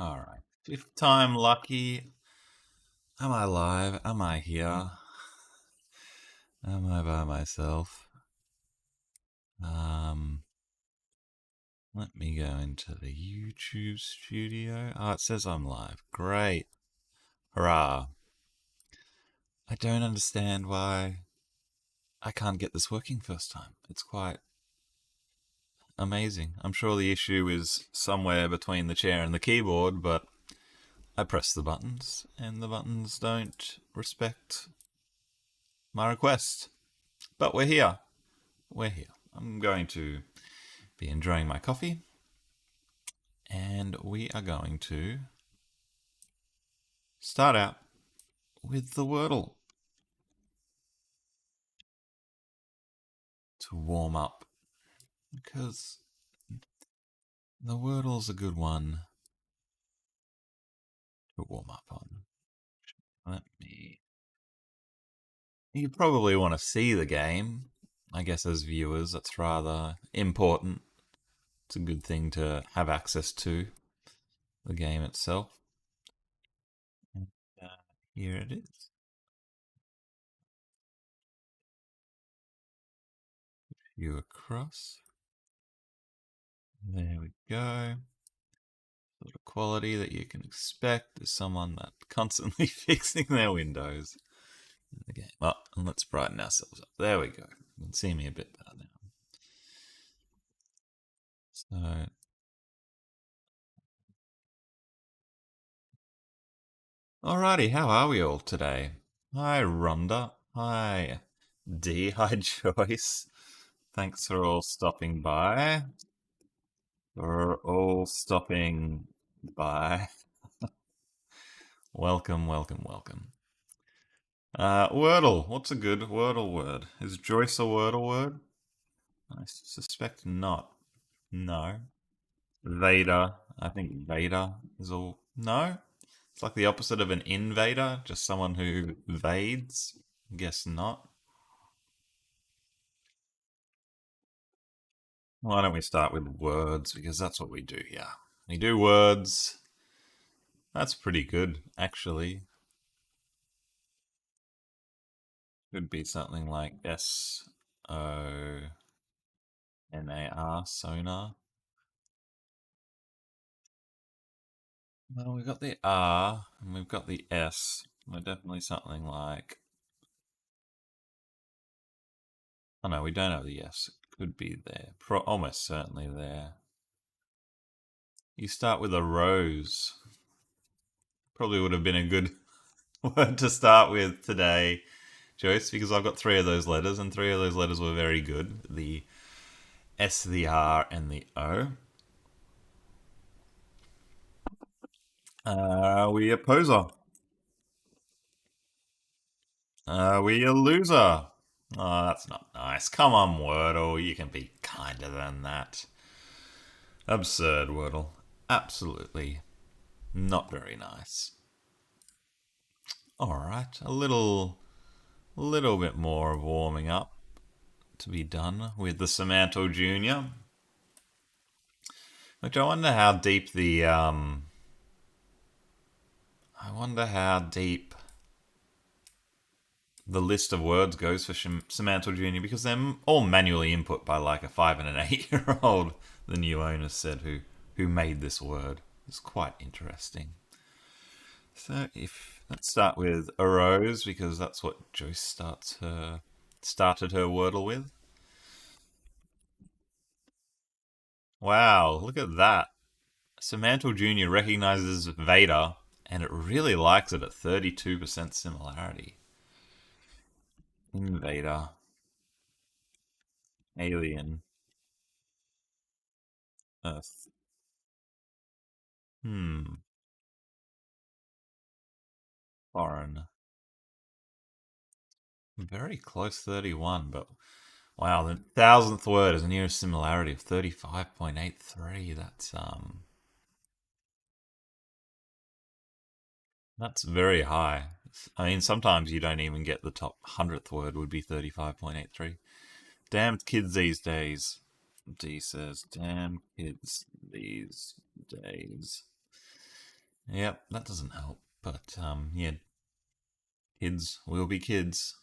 Alright. Fifth time lucky. Am I live? Am I here? Am I by myself? Let me go into the YouTube studio. Oh, it says I'm live. Great. Hurrah. I don't understand why I can't get this working first time. It's quite amazing. I'm sure the issue is somewhere between the chair and the keyboard, but I press the buttons, and the buttons don't respect my request. But we're here. We're here. I'm going to be enjoying my coffee, and we are going to start out with the Wordle to warm up, because the Wordle's a good one to warm up on. Let me. You probably want to see the game. I guess as viewers, that's rather important. It's a good thing to have access to the game itself. And, here it is. View across. There we go. Sort of quality that you can expect is someone that's constantly fixing their windows in the game. Oh, and let's brighten ourselves up. There we go. You can see me a bit better now. So, alrighty, how are we all today? Hi, Rhonda. Hi, D. Hi, Joyce. Thanks for all stopping by. For all stopping by. Welcome, welcome, welcome. Wordle. What's a good Wordle word? Is Joyce a Wordle word? I suspect not. No. Vader. I think Vader is all. No? It's like the opposite of an invader, just someone who invades. Guess not. Why don't we start with words, because that's what we do here. We do words. That's pretty good, actually. Could be something like SONAR, sonar. Well, we've got the R and we've got the S. We're definitely something like. Oh no, we don't have the S. It could be there. Almost certainly there. You start with a rose. Probably would have been a good word to start with today, Joyce, because I've got three of those letters, and three of those letters were very good. The S, the R, and the O. Are we a poser? Are we a loser? Oh, that's not nice. Come on, Wordle. You can be kinder than that. Absurd, Wordle. Absolutely not very nice. Alright, a little bit more of warming up to be done with the Semantle Junior. Which I wonder how deep the list of words goes for Semantle Junior, because they're all manually input by like a 5 and an 8-year-old. The new owner said who made this word. It's quite interesting. So let's start with arose, because that's what Joyce started her Wordle with. Wow, look at that. Semantle Junior recognizes Vader, and it really likes it at 32% similarity. Invader. Alien. Earth. Foreign. Very close 31, but wow, the 1000th word is near a similarity of 35.83. That's very high. I mean, sometimes you don't even get the top 100th word would be 35.83. Damn kids these days. D says, damn kids these days. Yep, that doesn't help. But yeah, kids will be kids.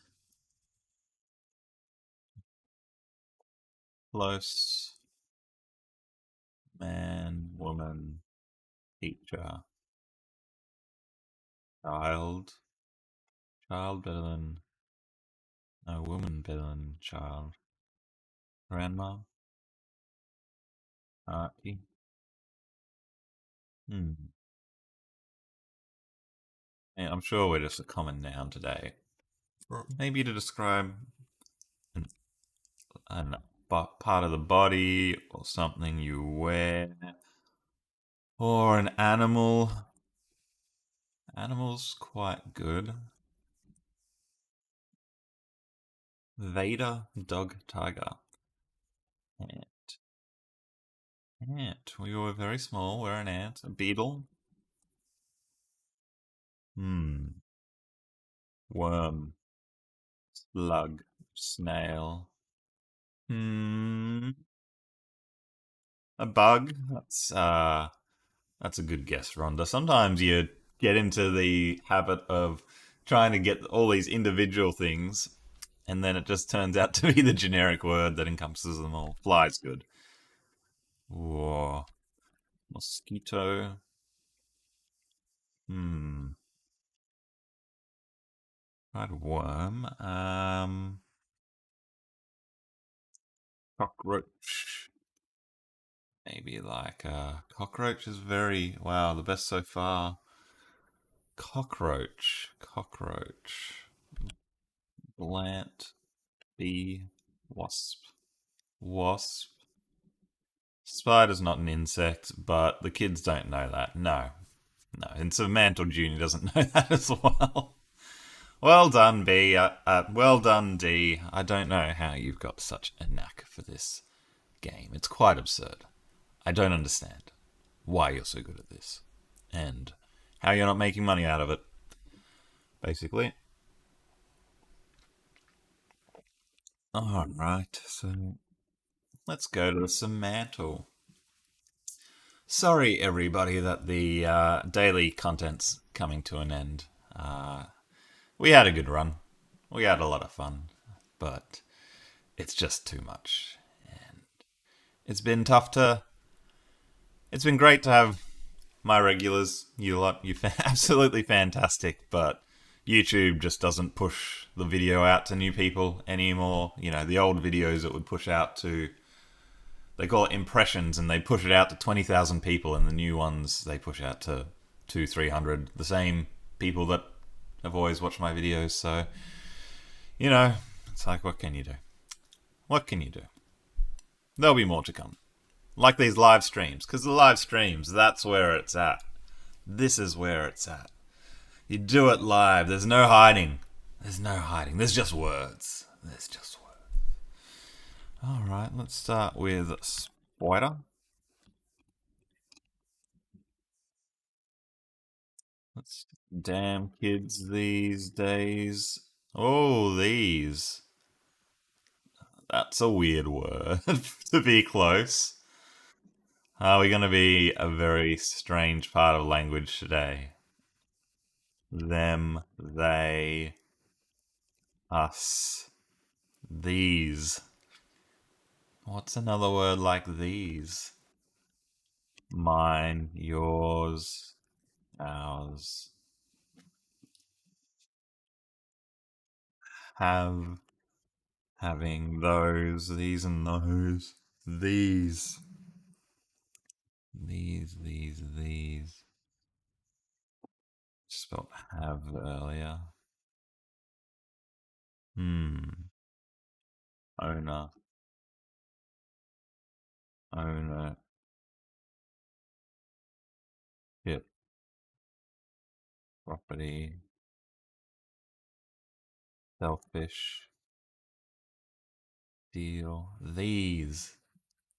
Close. Man, woman, teacher, child. Child better than no woman better than child. Grandma, auntie. Hmm. Yeah, I'm sure we're just a common noun today. Maybe to describe an, part of the body or something you wear or an animal. Animal's quite good. Vader, dog, tiger. Ant. Ant. We were very small. We're an ant. A beetle. Hmm. Worm. Slug. Snail. Hmm. A bug. That's a good guess, Rhonda. Sometimes you get into the habit of trying to get all these individual things, and then it just turns out to be the generic word that encompasses them all. Fly's good. Whoa. Mosquito. Hmm. Right, worm. Cockroach. Maybe like cockroach is very wow, the best so far. Cockroach. Cockroach. Blant. Bee. Wasp. Wasp. Spider's not an insect, but the kids don't know that. No. No. And Semantle Jr. doesn't know that as well. Well done, B. Well done, D. I don't know how you've got such a knack for this game. It's quite absurd. I don't understand why you're so good at this and how you're not making money out of it, basically. Alright, so let's go to the Semantle. Sorry, everybody, that the daily content's coming to an end. Uh, we had a good run. We had a lot of fun, but it's just too much. And it's been tough to. It's been great to have my regulars. You lot, you're absolutely fantastic, but YouTube just doesn't push the video out to new people anymore. You know, the old videos it would push out to, they call it impressions, and they push it out to 20,000 people, and the new ones they push out to 300. The same people that have always watched my videos. So, you know, it's like, what can you do? What can you do? There'll be more to come. Like these live streams, because the live streams, that's where it's at. This is where it's at. You do it live. There's no hiding. There's no hiding. There's just words. There's just words. Alright, let's start with spider. Let's damn kids these days. Oh, these. That's a weird word to be close. Are we going to be a very strange part of language today? Them, they, us, these. What's another word like these? Mine, yours, ours. Have, having, those, these and those. These. These. Spelled have earlier. Hmm. Owner. Owner. Hip. Property. Selfish. Deal. These.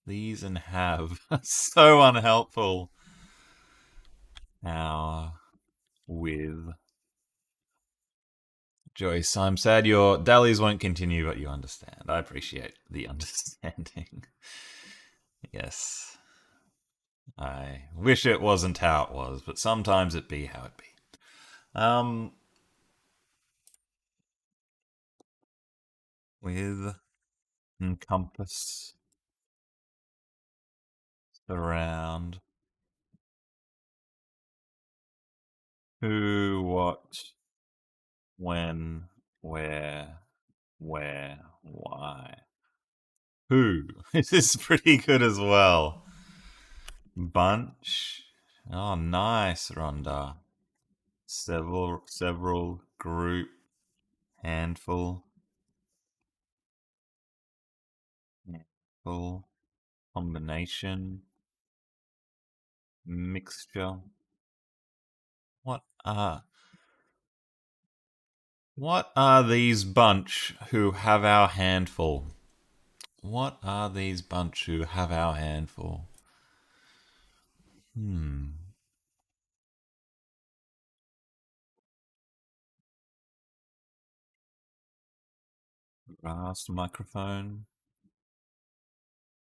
These and have. So unhelpful. Our. With. Joyce, I'm sad your dallies won't continue, but you understand. I appreciate the understanding. Yes. I wish it wasn't how it was, but sometimes it be how it be. With encompass, surround, who, what, when, where, why. Who? This is pretty good as well. Bunch. Oh, nice, Rhonda. Several, group, handful, handful, combination, mixture. What what are these bunch who have our handful? What are these bunch who have our handful? Vast microphone.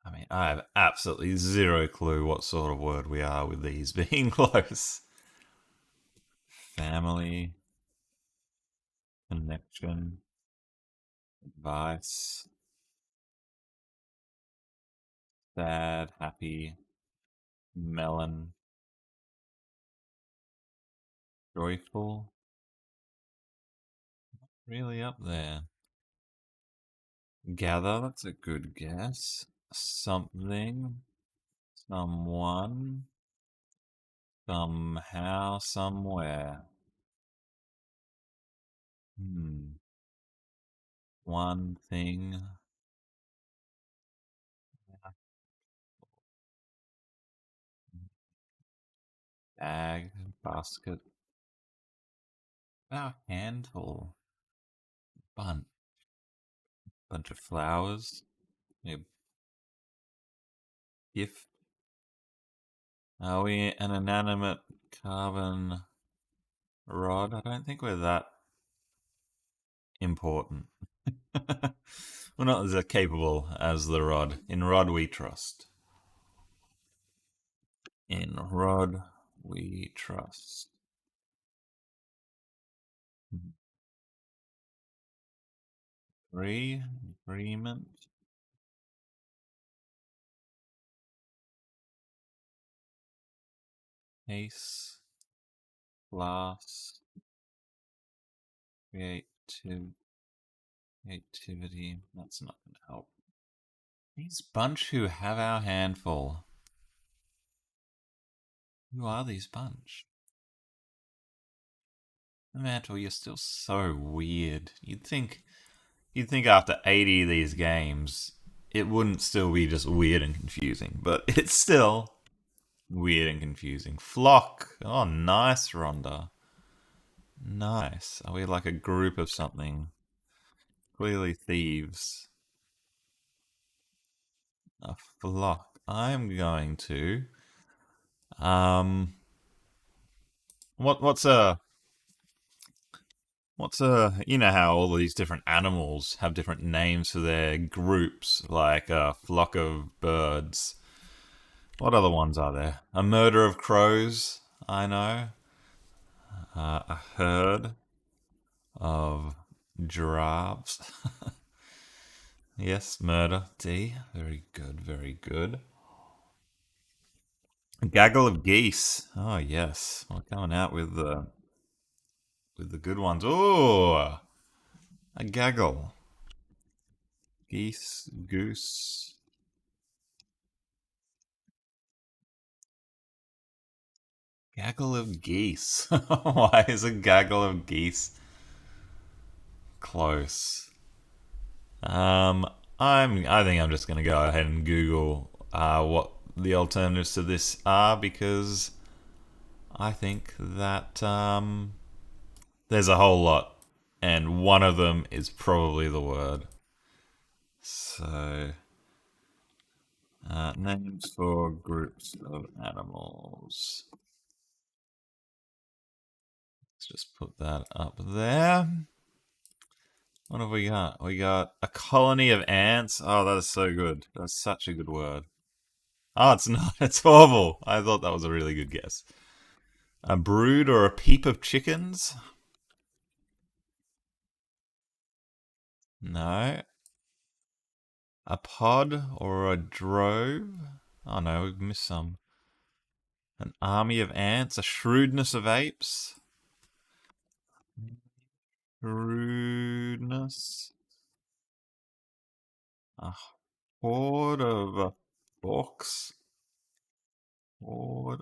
I mean, I have absolutely zero clue what sort of word we are with these being close. Family, connection, advice, sad, happy, melon, joyful. Really up there. Gather, that's a good guess. Something, someone, somehow, somewhere. One thing. Bag, basket. A handful. Bunch of flowers. A gift. Are we an inanimate carbon rod? I don't think we're that important. We're not as capable as the rod. In rod we trust. In rod we trust. Agreement. Pace. Class. Creativity. That's not going to help. These bunch who have our handful. Who are these bunch? Mantle, you're still so weird. You'd think after 80 of these games, it wouldn't still be just weird and confusing, but it's still weird and confusing. Flock. Oh, nice, Rhonda. Nice. Are we like a group of something? Clearly thieves. A flock. I'm going to. What's a you know how all these different animals have different names for their groups, like a flock of birds. What other ones are there? A murder of crows, I know. A herd of giraffes. Yes, murder. D. Very good, very good. A gaggle of geese. Oh yes, we're coming out with the good ones. Oh, a gaggle. Geese, goose. Gaggle of geese. Why is a gaggle of geese close? I think I'm just gonna go ahead and Google what the alternatives to this are, because I think that there's a whole lot, and one of them is probably the word. So, names for groups of animals. Let's just put that up there. What have we got? We got a colony of ants. Oh, that is so good. That's such a good word. Oh, it's not. It's horrible. I thought that was a really good guess. A brood or a peep of chickens? No. A pod or a drove? Oh no, we've missed some. An army of ants? A shrewdness of apes? Shrewdness? A horde of orcs? Horde.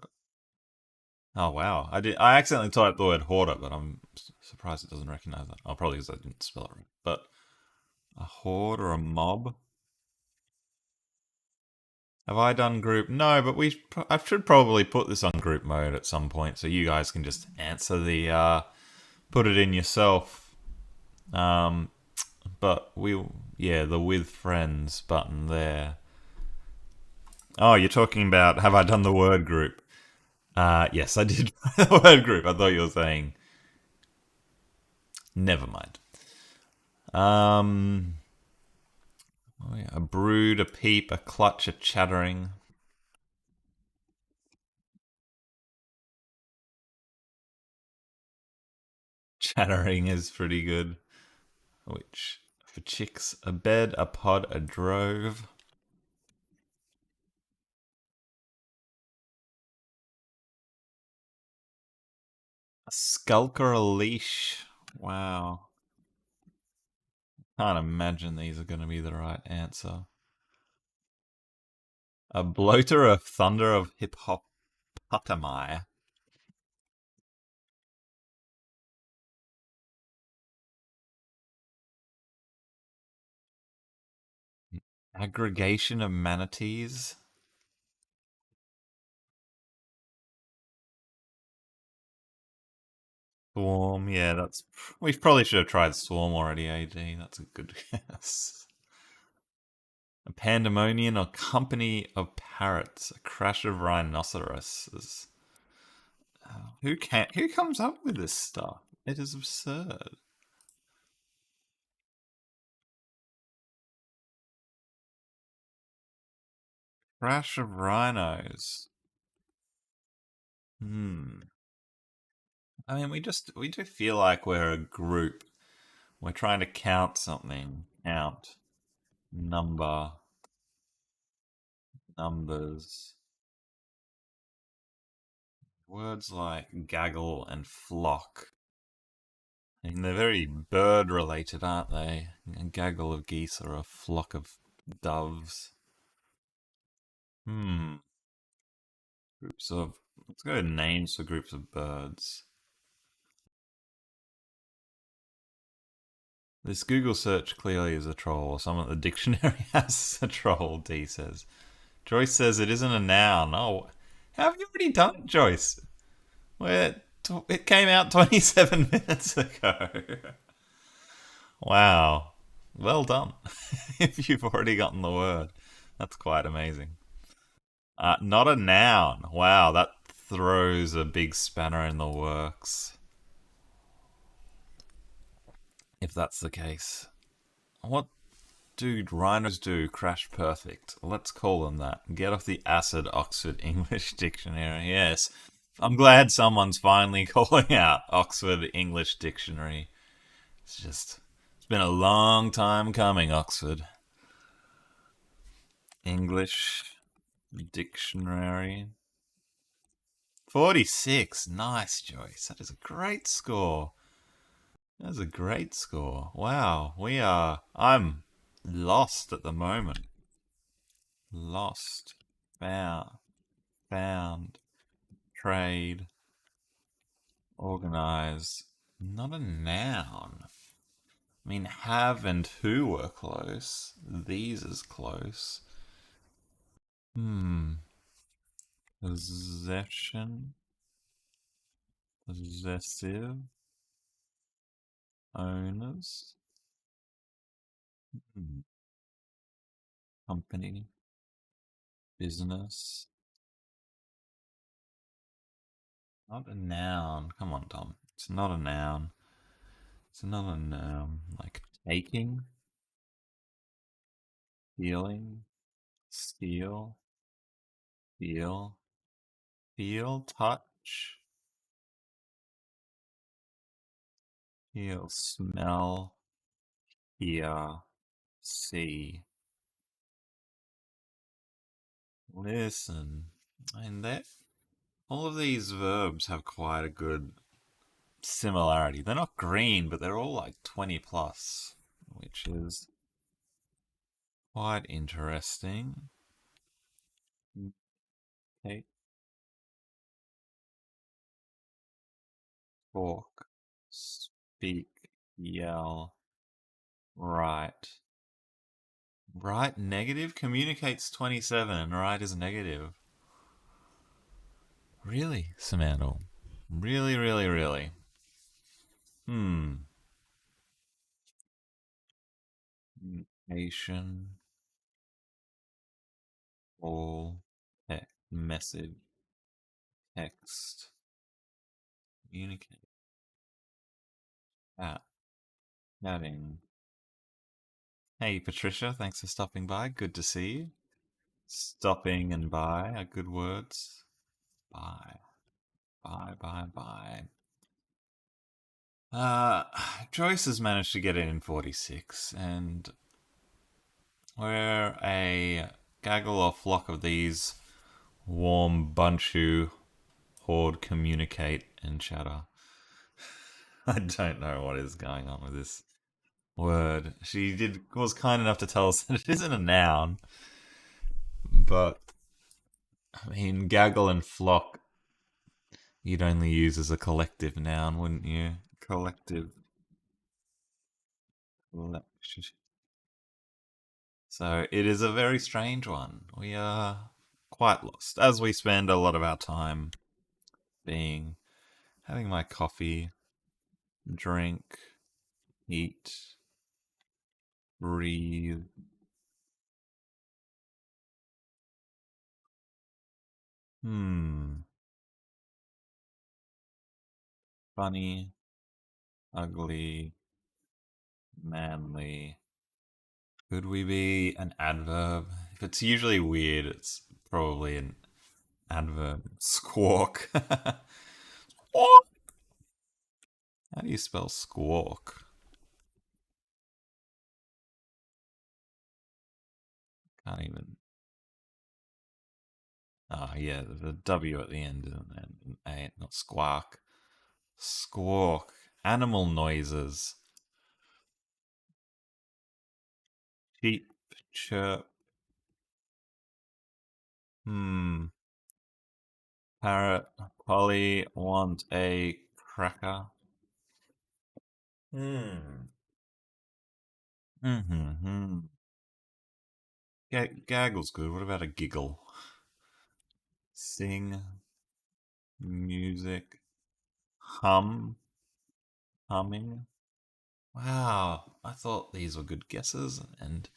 Oh wow! I accidentally typed the word hoarder, but I'm surprised it doesn't recognize that. Oh, probably because I didn't spell it right. But a horde or a mob? Have I done group? No, but I should probably put this on group mode at some point, so you guys can just answer put it in yourself. Um, but yeah, the with friends button there. Oh, you're talking about have I done the word group? Yes, I did the word group. I thought you were saying never mind. Um, oh yeah, a brood, a peep, a clutch, a chattering. Chattering is pretty good. Which for chicks, a bed, a pod, a drove. A skulk or a leash. Wow. Can't imagine these are going to be the right answer. A bloater of thunder of hippopotami. Aggregation of manatees. Swarm, yeah, that's. We probably should have tried Swarm already, AD. That's a good guess. A pandemonium or company of parrots. A crash of rhinoceroses. Who comes up with this stuff? It is absurd. Crash of rhinos. Hmm. I mean, we do feel like we're a group. We're trying to count something. Count number numbers. Words like gaggle and flock. I mean, they're very bird related, aren't they? A gaggle of geese or a flock of doves. Hmm. Groups of. Let's go with names for groups of birds. This Google search clearly is a troll. Someone at the dictionary has a troll, D says. Joyce says it isn't a noun. Oh, how have you already done it, Joyce? It came out 27 minutes ago. Wow. Well done. If you've already gotten the word, that's quite amazing. Not a noun. Wow, that throws a big spanner in the works. If that's the case. What do rhinos do? Crash perfect. Let's call them that. Get off the acid, Oxford English Dictionary. Yes. I'm glad someone's finally calling out Oxford English Dictionary. It's been a long time coming, Oxford. English Dictionary. 46. Nice, Joyce. That is a great score. That is a great score. Wow. I'm lost at the moment. Lost. Found. Found. Trade. Organize. Not a noun. I mean, have and who were close. These is close. Hmm. Possession. Possessive. Owners. Hmm. Company. Business. Not a noun. Come on, Tom. It's not a noun. It's not a noun. Like taking, stealing, steal. Feel. Feel, touch. Feel, smell, hear, see, listen. And that all of these verbs have quite a good similarity. They're not green, but they're all like 20 plus, which is quite interesting. Okay. Talk, speak, yell, write. Write negative communicates 27 and write is negative. Really, Semantle? Really, really, really? Hmm. Nation, all, message, text, communicate, chat, chatting. Hey, Patricia, thanks for stopping by. Good to see you. Stopping and by are good words. Bye, bye, bye, bye. Uh, Joyce has managed to get it in 46, and we're a gaggle or flock of these warm bunch who horde, communicate, and chatter. I don't know what is going on with this word. She was kind enough to tell us that it isn't a noun, but I mean, gaggle and flock you'd only use as a collective noun, wouldn't you? Collective. So it is a very strange one. We are quite lost, as we spend a lot of our time being having my coffee, drink, eat, breathe. Hmm. Funny, ugly, manly. Could we be an adverb? If it's usually weird, it's probably an adverb. Squawk. Squawk. How do you spell squawk? Can't even. Oh, yeah, the W at the end and A, not squawk. Squawk. Animal noises. Cheep, chirp. Hmm. Parrot. Polly want a cracker. Hmm. Mm-hmm. Gaggle's good. What about a giggle? Sing, music, hum, humming. Wow, I thought these were good guesses, and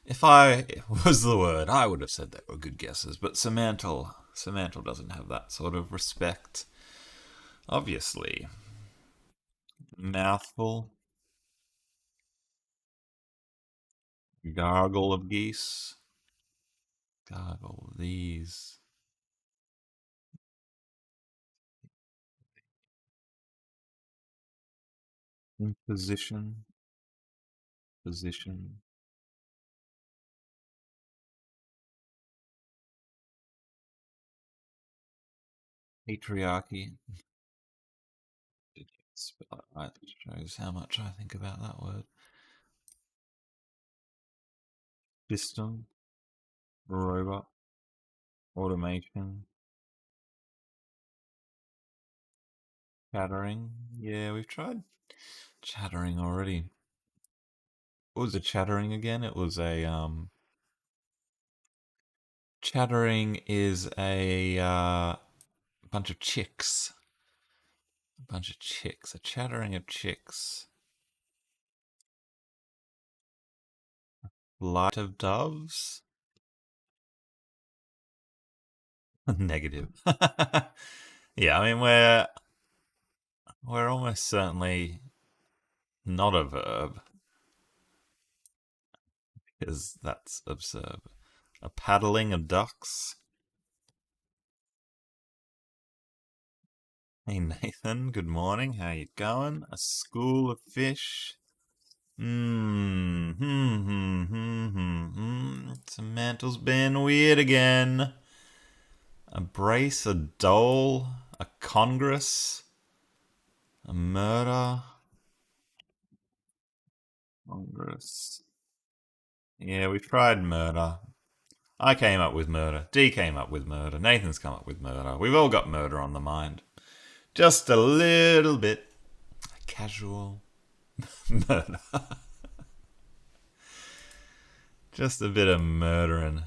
if I was the word, I would have said they were good guesses. But Semantle doesn't have that sort of respect. Obviously, mouthful, gargle of geese, gargle these, imposition, position, patriarchy. Did you spell it right? That shows how much I think about that word. System, robot, automation, chattering. Yeah, we've tried chattering already. What was it chattering again? It was a chattering is a bunch of chicks. A bunch of chicks. A chattering of chicks. Light of doves. Negative. Yeah, I mean we're almost certainly not a verb because that's absurd. A paddling of ducks. Hey Nathan, good morning. How you going? A school of fish. Samantle's been weird again. A brace, a dole, a congress, a murder. Congress. Yeah, we tried murder. I came up with murder. D came up with murder. Nathan's come up with murder. We've all got murder on the mind. Just a little bit. Casual murder. Just a bit of murdering.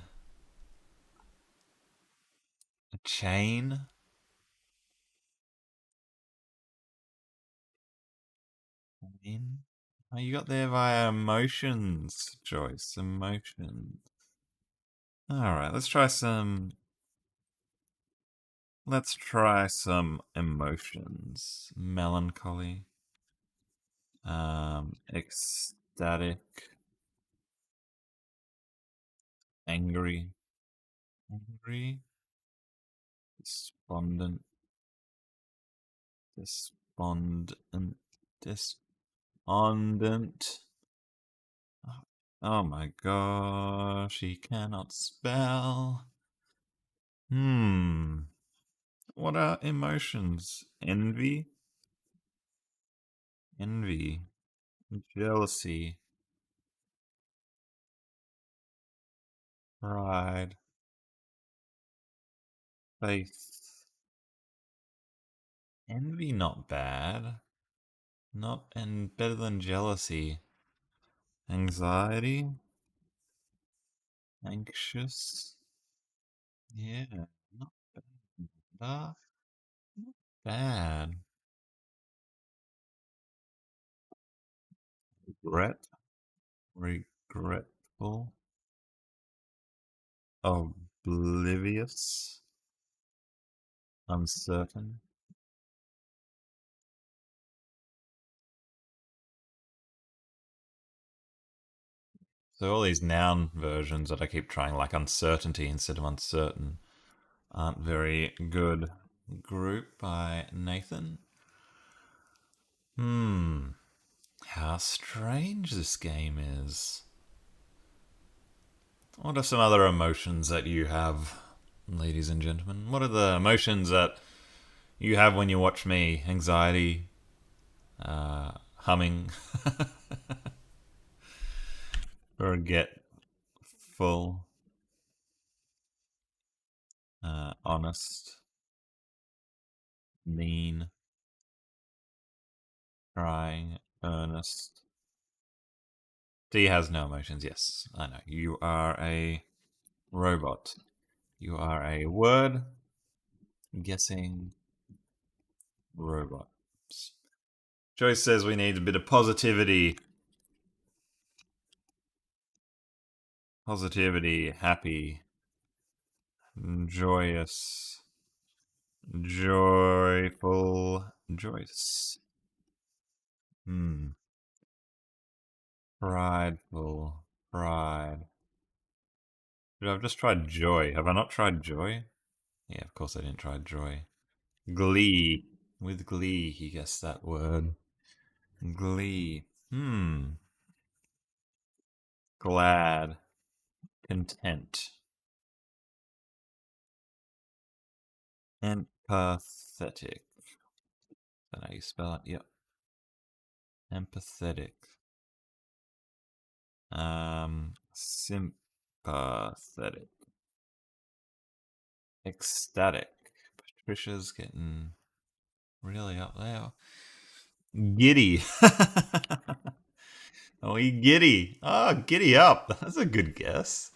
A chain? In? Oh, you got there via emotions, Joyce. Emotions. Alright, let's try some. Let's try some emotions. Melancholy. Ecstatic. Angry. Angry. Despondent. Despondent. Despondent. Oh my gosh, he cannot spell. What are emotions? Envy? Envy. Jealousy. Pride. Faith. Envy not bad. Not and better than jealousy. Anxiety. Anxious. Yeah. Not bad. Not bad. Regret. Regretful. Oblivious. Uncertain. So all these noun versions that I keep trying, like uncertainty instead of uncertain, aren't very good. Group by Nathan. How strange this game is. What are some other emotions that you have, ladies and gentlemen? What are the emotions that you have when you watch me? Anxiety, humming, forgetful, honest, mean, crying, earnest. D has no emotions. Yes, I know. You are a robot. You are a word guessing robot. Joyce says we need a bit of positivity. Positivity, happy, joyous, joyful, Joyce. Prideful, pride. I've just tried joy. Have I not tried joy? Yeah, of course I didn't try joy. Glee. With glee, he guessed that word. Glee. Glad. Content. Empathetic. Is that how you spell it? Yep. Empathetic. Sympathetic. Ecstatic. Patricia's getting really up there. Giddy. Oh, you giddy. Oh, giddy up. That's a good guess.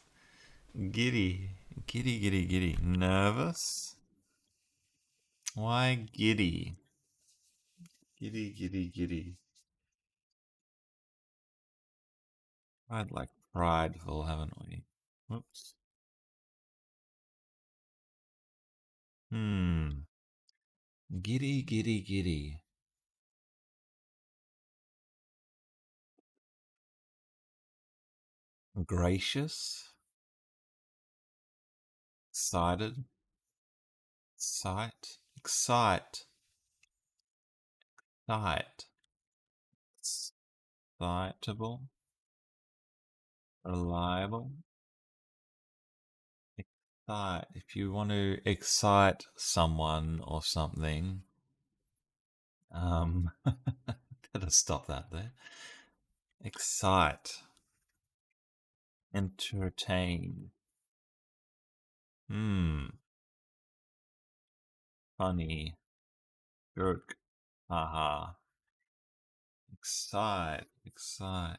Giddy. Giddy, giddy, giddy. Nervous? Why giddy? Giddy, giddy, giddy. I'd like prideful, haven't we? Whoops. Giddy, giddy, giddy. Gracious? Excited? Sight? Excite? Excite. Excitable. Reliable. Excite. If you want to excite someone or something, gotta stop that there. Excite. Entertain. Funny. Jerk. Haha. Excite. Excite.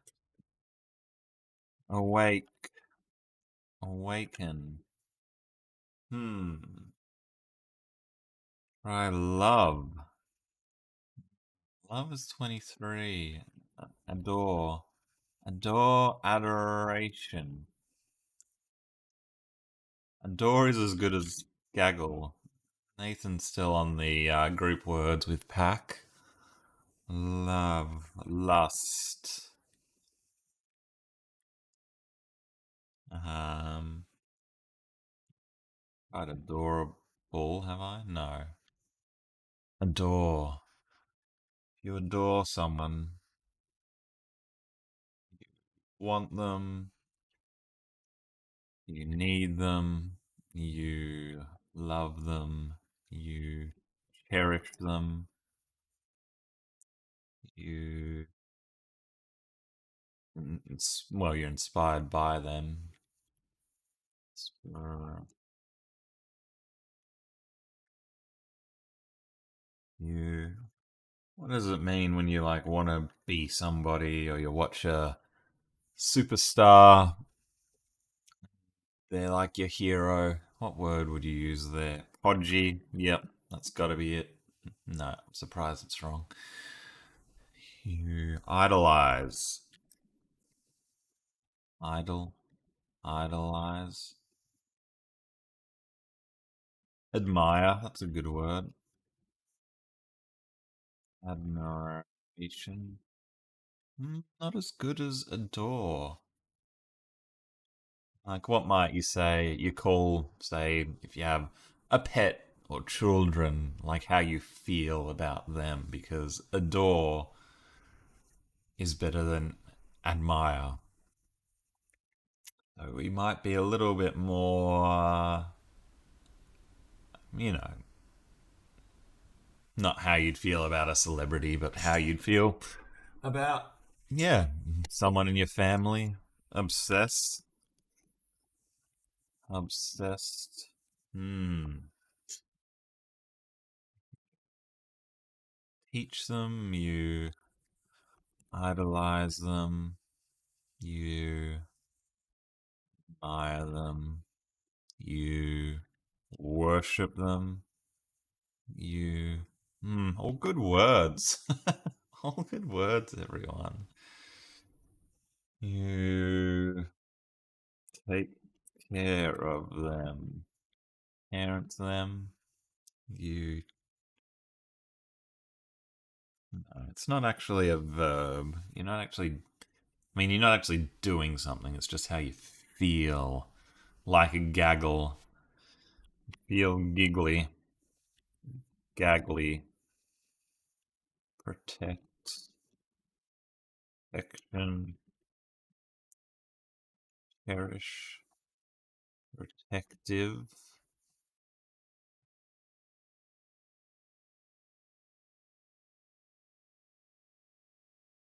Awake. Awaken. Try love. Love is 23. Adore. Adore. Adoration. Adore is as good as gaggle. Nathan's still on the group words with pack. Love. Lust. Quite adorable, have I? No. Adore. If you adore someone, you want them, you need them, you love them, you cherish them, you. Well, you're inspired by them. You. What does it mean when you like want to be somebody or you watch a superstar? They're like your hero. What word would you use there? Podgy. Yep, that's got to be it. No, I'm surprised it's wrong. You idolize. Idol. Idolize. Admire. That's a good word. Admiration. Not as good as adore. Like, what might you say? You call, say, if you have a pet or children, like how you feel about them, because adore is better than admire. So we might be a little bit more, you know, not how you'd feel about a celebrity, but how you'd feel about, yeah, someone in your family. Obsessed. Obsessed. Teach them, you idolize them, you admire them, you worship them, you. All good words. All good words, everyone. You take care of them, parent them. You. No, it's not actually a verb. You're not actually. I mean, you're not actually doing something. It's just how you feel. Like a gaggle. Feel giggly. Gaggly. Protect. Protection. Cherish. Protective.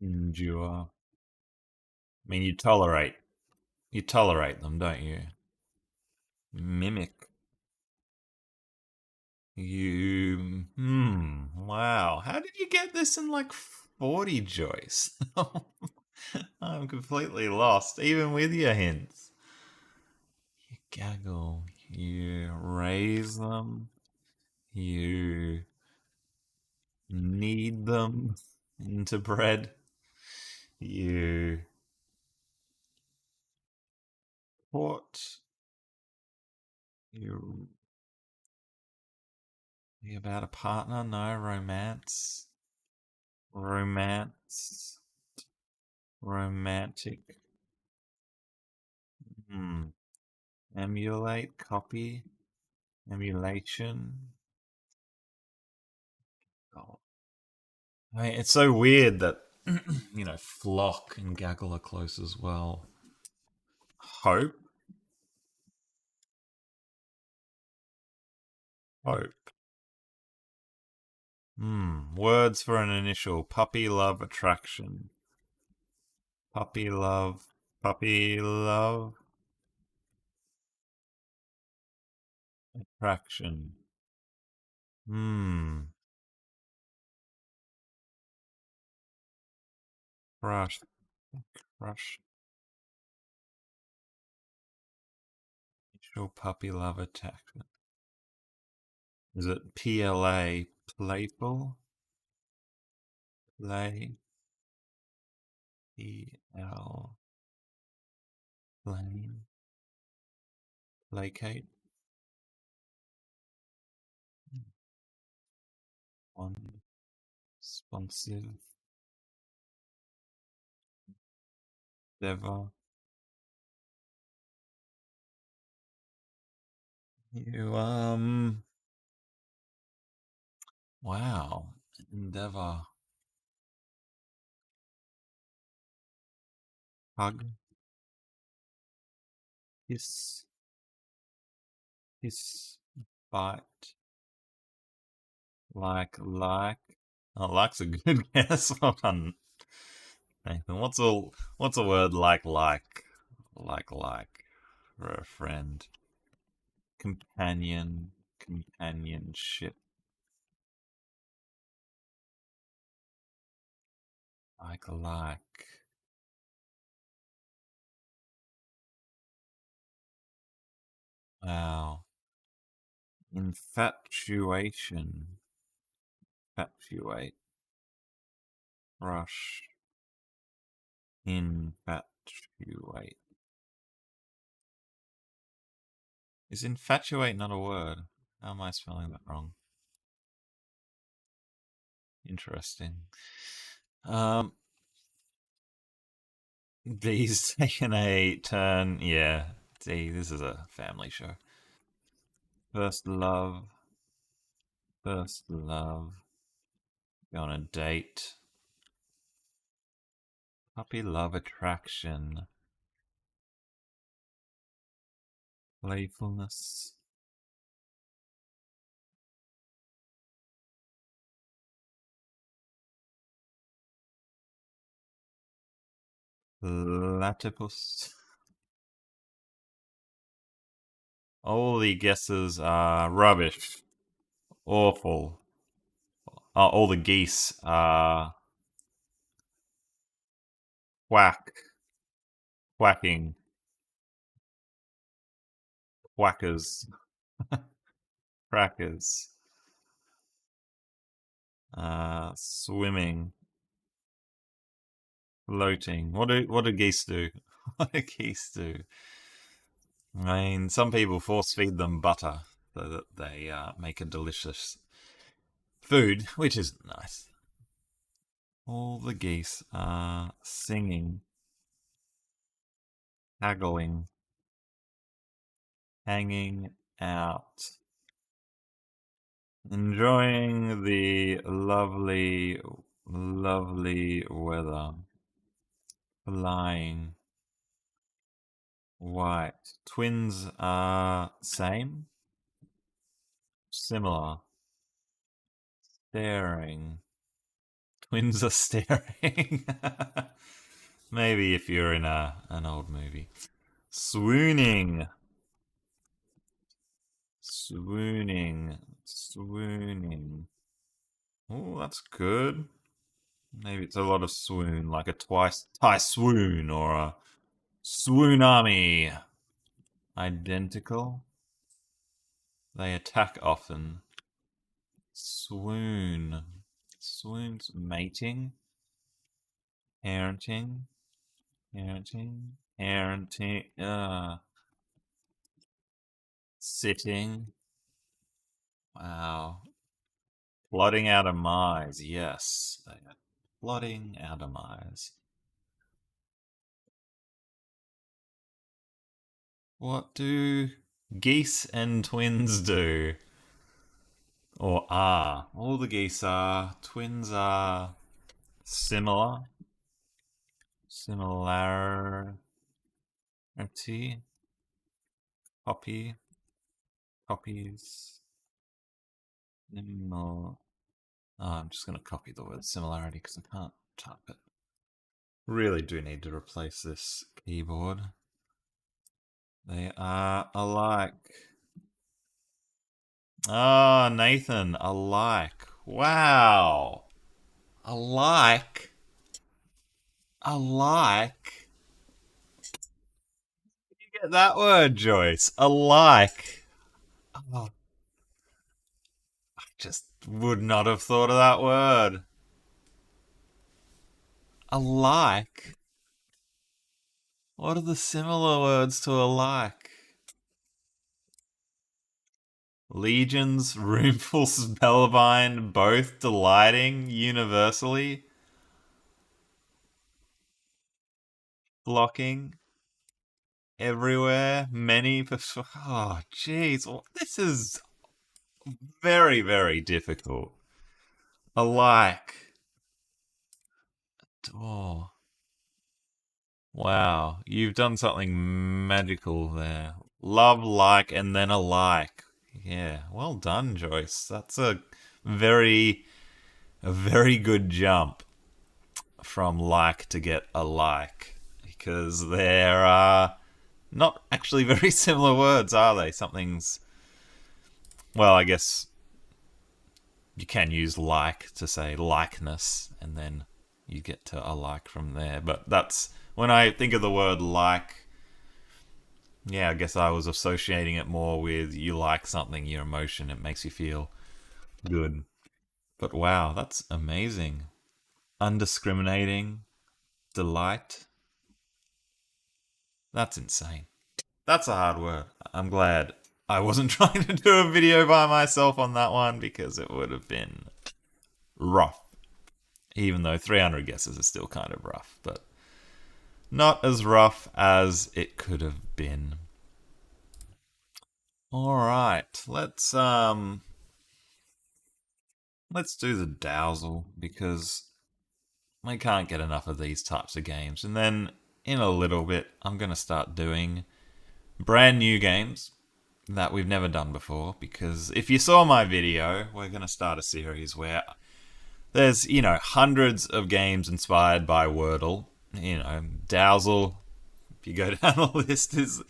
Endure. I mean, you tolerate. You tolerate them, don't you? Mimic. You. Wow. How did you get this in like 40, Joyce? I'm completely lost, even with your hints. You gaggle. You raise them. You knead them into bread. You put. You. You about a partner? No. Romance. Romance. Romantic. Emulate. Copy. Emulation. Oh, I mean, it's so weird that flock and gaggle are close as well. Hope, hope. Words for an initial: puppy love attraction. Puppy love, puppy love attraction. Hmm. Crush, crush. Initial puppy love attraction. Is it PLA? Playful? Play. PL. Plain. Placate. One. Responsive. Endeavor. You wow. Endeavor. Hug. Hiss. Hiss. Bite. Like. Oh, like's a good guess. Well done, Nathan. What's a word like for a friend? Companion, companionship, like. Wow. Infatuation, infatuate, rush, infatuate. Is infatuate not a word? How am I spelling that wrong? Interesting. D's taking a turn. Yeah, D, this is a family show. First love, first love. Go on a date. Puppy love attraction. Playfulness. Platypus. All the guesses are rubbish. Awful. All the geese are quack. Quacking. Quackers. Crackers. Swimming. Floating. What do geese do? What do geese do? I mean, some people force feed them butter so that they make a delicious food, which is nice. All the geese are singing, haggling, hanging out, enjoying the lovely, lovely weather, flying, white. Twins are same, similar, staring. Twins are staring. Maybe if you're in an old movie. Swooning. Swooning. Swooning. Oh, that's good. Maybe it's a lot of swoon, like a twice Thai swoon or a swoonami. Identical. They attack often. Swoon. Swoon's mating. Parenting. Parenting. Parenting. Sitting. Wow. Plotting out a demise. Yes. They are plotting out a demise. What do geese and twins do? Or are? All the geese are. Twins are. Similar. Similarity. Copy. Copies. Oh, I'm just going to copy the word similarity because I can't type it. Really do need to replace this keyboard. They are alike. Ah, Nathan, alike. Wow. Alike. Alike. You get that word, Joyce. Alike. Oh, I just would not have thought of that word. Alike. What are the similar words to alike? Legions, roomful, spellbind, both delighting, universally. Blocking. Everywhere, many. Oh, jeez. This is very, very difficult. Alike. Oh. Wow. You've done something magical there. Love, like, and then alike. Yeah. Well done, Joyce. That's very, a very good jump from like to get alike. Because there are not actually very similar words, are they? Something's. Well, I guess you can use like to say likeness, and then you get to alike from there. But that's when I think of the word like. Yeah, I guess I was associating it more with you like something, your emotion, it makes you feel good. But wow, that's amazing. Undiscriminating delight. That's insane. That's a hard word. I'm glad I wasn't trying to do a video by myself on that one because it would have been rough. Even though 300 guesses is still kind of rough, but not as rough as it could have been. All right, let's do the Dowsel because I can't get enough of these types of games. And then in a little bit, I'm going to start doing brand new games that we've never done before because if you saw my video, we're going to start a series where there's, hundreds of games inspired by Wordle. Dowsel, if you go down the list, is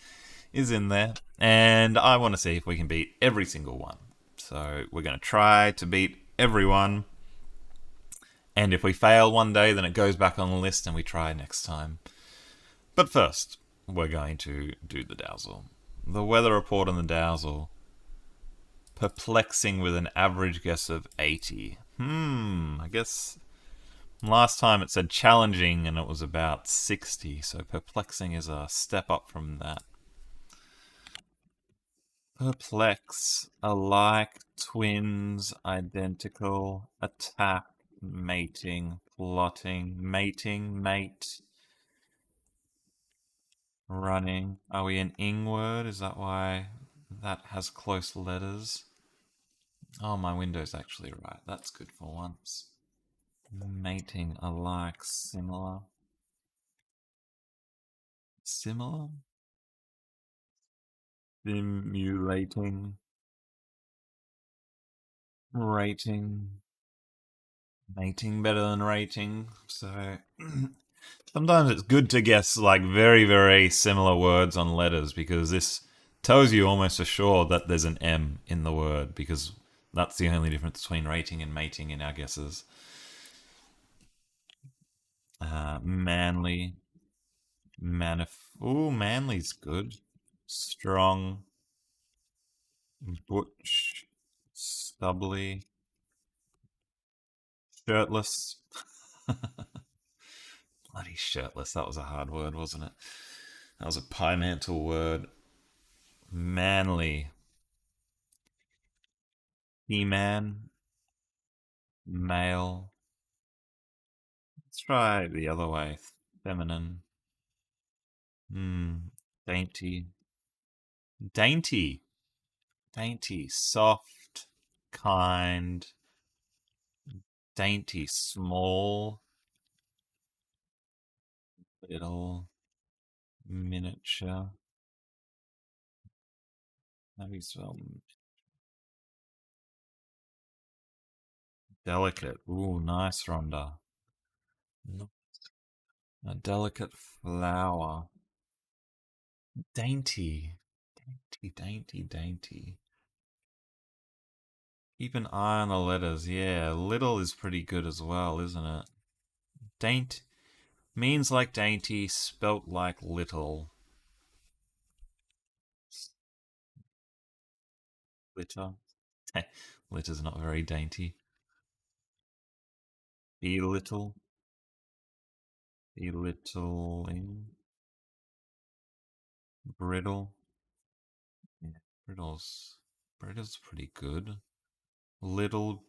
in there. And I want to see if we can beat every single one. So we're going to try to beat everyone. And if we fail one day, then it goes back on the list and we try next time. But first, we're going to do the Dowsel. The weather report on the Dowsel. Perplexing with an average guess of 80. I guess last time it said challenging and it was about 60, so perplexing is a step up from that. Perplex, alike, twins, identical, attack, mating, plotting, mating, mate, running. Are we an ing word? Is that why that has close letters? Oh, my window's actually right. That's good for once. Mating, alike, similar. Similar? Simulating. Rating. Mating better than rating. So sometimes it's good to guess like very, very similar words on letters because this tells you almost for sure that there's an M in the word because that's the only difference between rating and mating in our guesses. Manly. Ooh, manly's good. Strong. Butch. Stubbly. Shirtless. Bloody shirtless. That was a hard word, wasn't it? That was a Pimantle word. Manly. He-man. Male. Let's try the other way. Feminine. Dainty. Dainty. Dainty. Soft. Kind. Dainty. Small. Little. Miniature. How do you spell delicate? Ooh, nice, Rhonda. A delicate flower. Dainty. Dainty, dainty, dainty. Keep an eye on the letters. Yeah, little is pretty good as well, isn't it? Daint means like dainty, spelt like little. Litter. Litter's not very dainty. Belittle. Belittling. Brittle. Yeah, brittle's pretty good. Little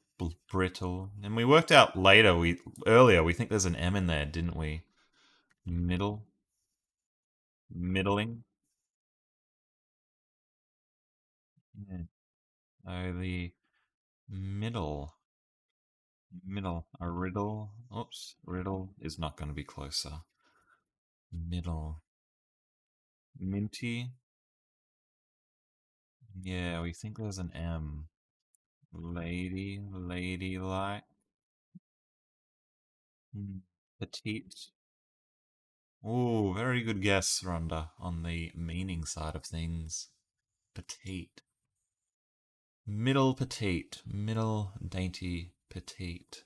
brittle. And we worked out later, earlier, we think there's an M in there, didn't we? Middle. Middling. Yeah. Oh, the middle. Middle. A riddle. Oops. Riddle is not going to be closer. Middle. Minty. Yeah, we think there's an M. Lady. Ladylike. Petite. Oh, very good guess, Rhonda, on the meaning side of things. Petite. Middle petite. Middle dainty petite.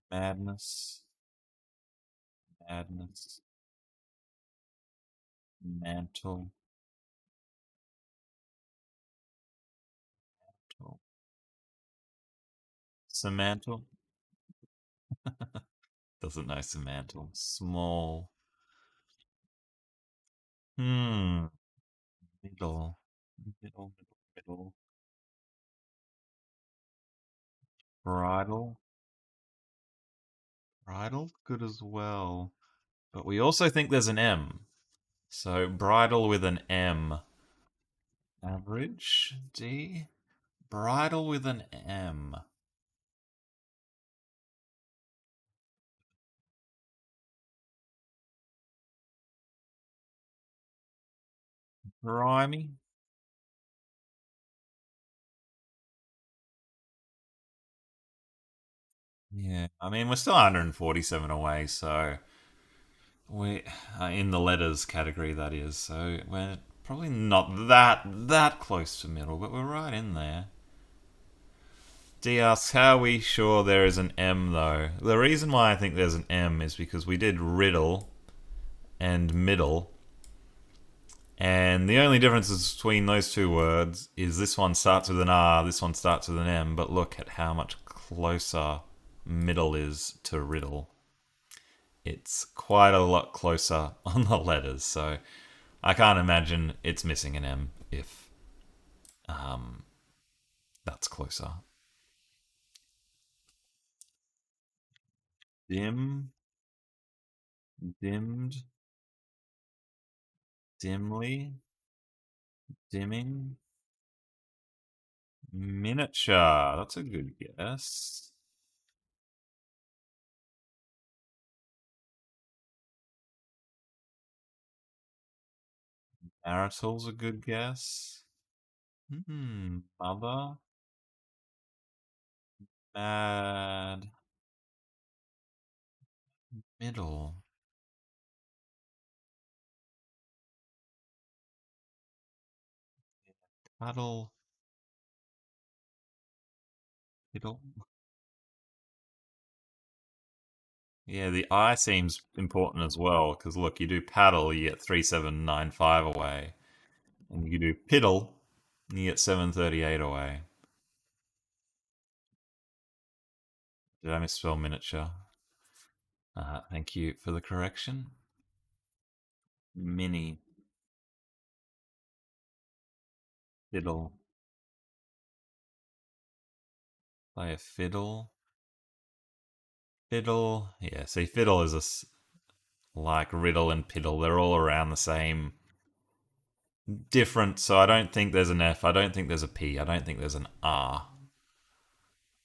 Madness. Madness. Mantle. Semantle. Doesn't know Semantle. Small. Hmm. Middle. Middle. Middle. Bridle. Bridle. Good as well. But we also think there's an M. So bridle with an M. Average. D. Bridle with an M. Grimy. Yeah, I mean we're still 147 away, so we in the letters category that is. So we're probably not that close to middle, but we're right in there. D asks, how are we sure there is an M though? The reason why I think there's an M is because we did riddle and middle, and the only differences between those two words is this one starts with an R, this one starts with an M, but look at how much closer middle is to riddle. It's quite a lot closer on the letters, so I can't imagine it's missing an M if that's closer. Dim, dimmed, dimly, dimming, miniature. That's a good guess. Marital's a good guess. Mother, mad, middle, cuddle, middle. Yeah, the I seems important as well, because look, you do paddle, you get 3795 away. And you do piddle, and you get 738 away. Did I misspell miniature? Thank you for the correction. Mini, fiddle, play a fiddle, fiddle. Yeah, see, fiddle is like riddle and piddle. They're all around the same. Different, so I don't think there's an F. I don't think there's a P. I don't think there's an R.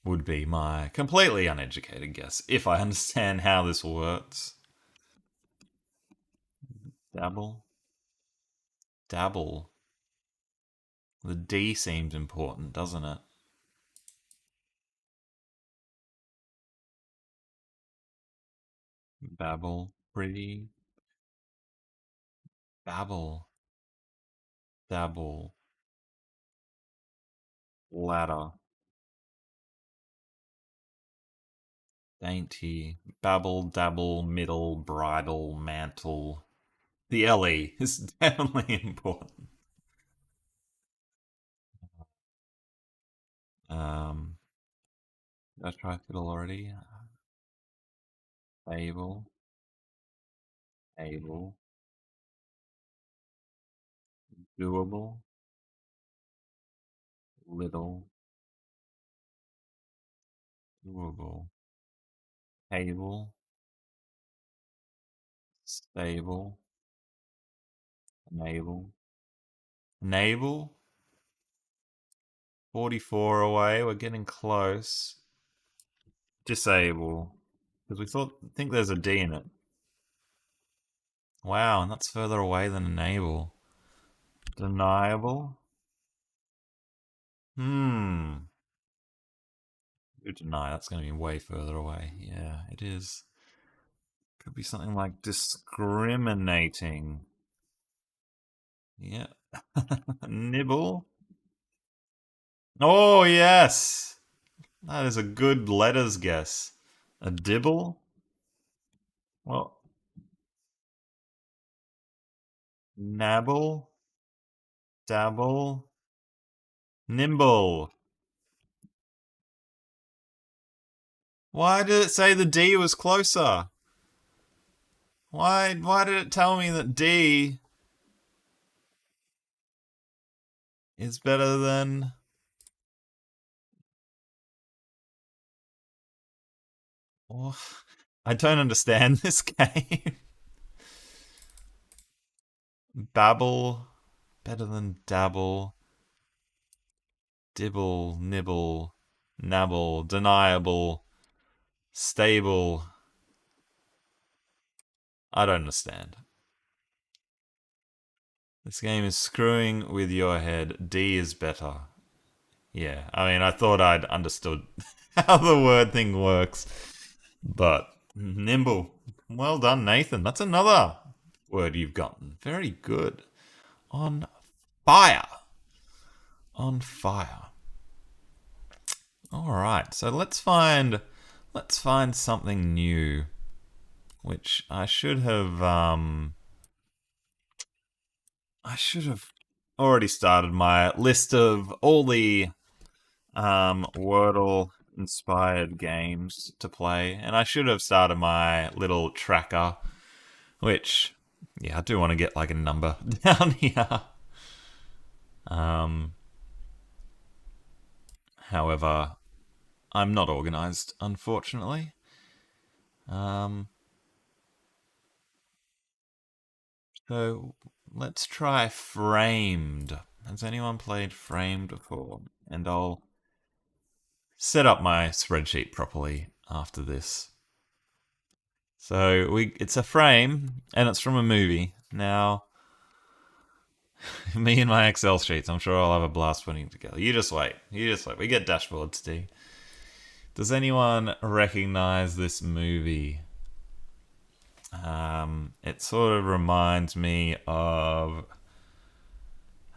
Would be my completely uneducated guess if I understand how this works. Dabble. Dabble. The D seems important, doesn't it? Babble. Pretty. Babble. Dabble. Ladder. Dainty. Babble, dabble, middle, bridle, mantle. The LE is definitely important. Um, did I try fiddle already? Able. Able. Doable. Little. Doable. Able. Stable. Enable. Enable. 44 away. We're getting close. Disable. Because think there's a D in it. Wow, and that's further away than enable. Deniable. Hmm. You deny, that's going to be way further away. Yeah, it is. Could be something like discriminating. Yeah. Nibble. Oh, yes. That is a good letters guess. A dibble? Well, nabble, dabble, nimble. Why did it say the D was closer? Why did it tell me that D is better than... Oh, I don't understand this game. Babble, better than dabble. Dibble, nibble, nabble, deniable, stable. I don't understand. This game is screwing with your head. D is better. Yeah, I mean, I thought I'd understood how the word thing works. But nimble. Well done, Nathan. That's another word you've gotten. Very good. On fire. On fire. All right. So let's find something new, which I should have already started my list of all the Wordle inspired games to play, and I should have started my little tracker, which, yeah, I do want to get like a number down here. Um, However, I'm not organized, unfortunately. Um, so let's try Framed. Has anyone played Framed before? And I'll set up my spreadsheet properly after this. So it's a frame, and it's from a movie. Now, me and my Excel sheets, I'm sure I'll have a blast putting it together. You just wait. We get dashboards, Steve. Does anyone recognize this movie? It sort of reminds me of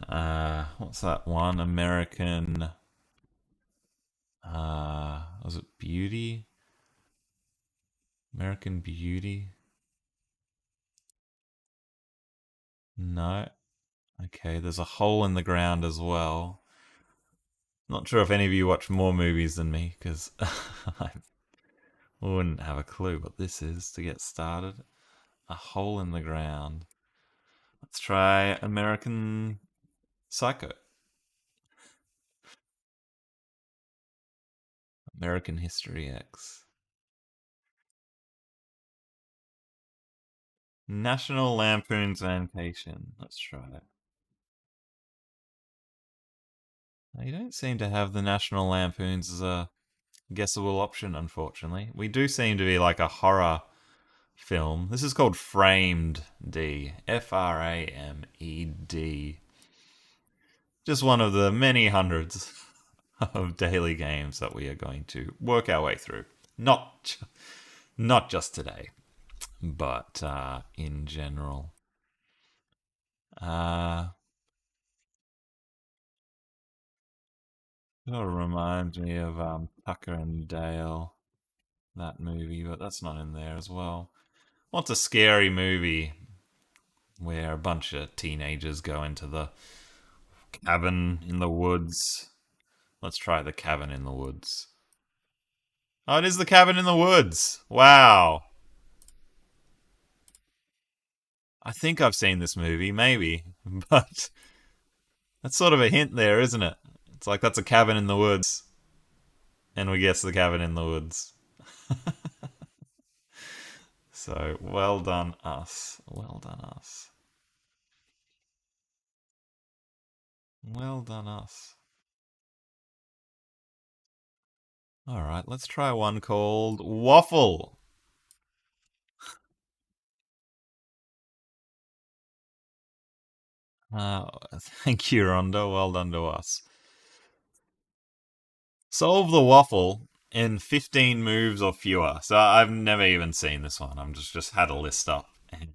what's that one? American. Was it Beauty? American Beauty? No. Okay, there's a hole in the ground as well. Not sure if any of you watch more movies than me, because I wouldn't have a clue what this is to get started. A hole in the ground. Let's try American Psycho. American History X. National Lampoon's Vacation. Let's try it. Now, you don't seem to have the National Lampoons as a guessable option, unfortunately. We do seem to be like a horror film. This is called Framed D. Framed. Just one of the many hundreds of daily games that we are going to work our way through. Not just today, but in general. It all reminds me of Tucker and Dale, that movie, but that's not in there as well. What's a scary movie where a bunch of teenagers go into the cabin in the woods? Let's try the cabin in the woods. Oh, it is the cabin in the woods. Wow. I think I've seen this movie, maybe, but that's sort of a hint there, isn't it? It's like that's a cabin in the woods, and we guess the cabin in the woods. So, well done us. Well done us. Well done us. Alright, let's try one called Waffle. Thank you, Rhonda. Well done to us. Solve the waffle in 15 moves or fewer. So I've never even seen this one. I'm just had a list up, and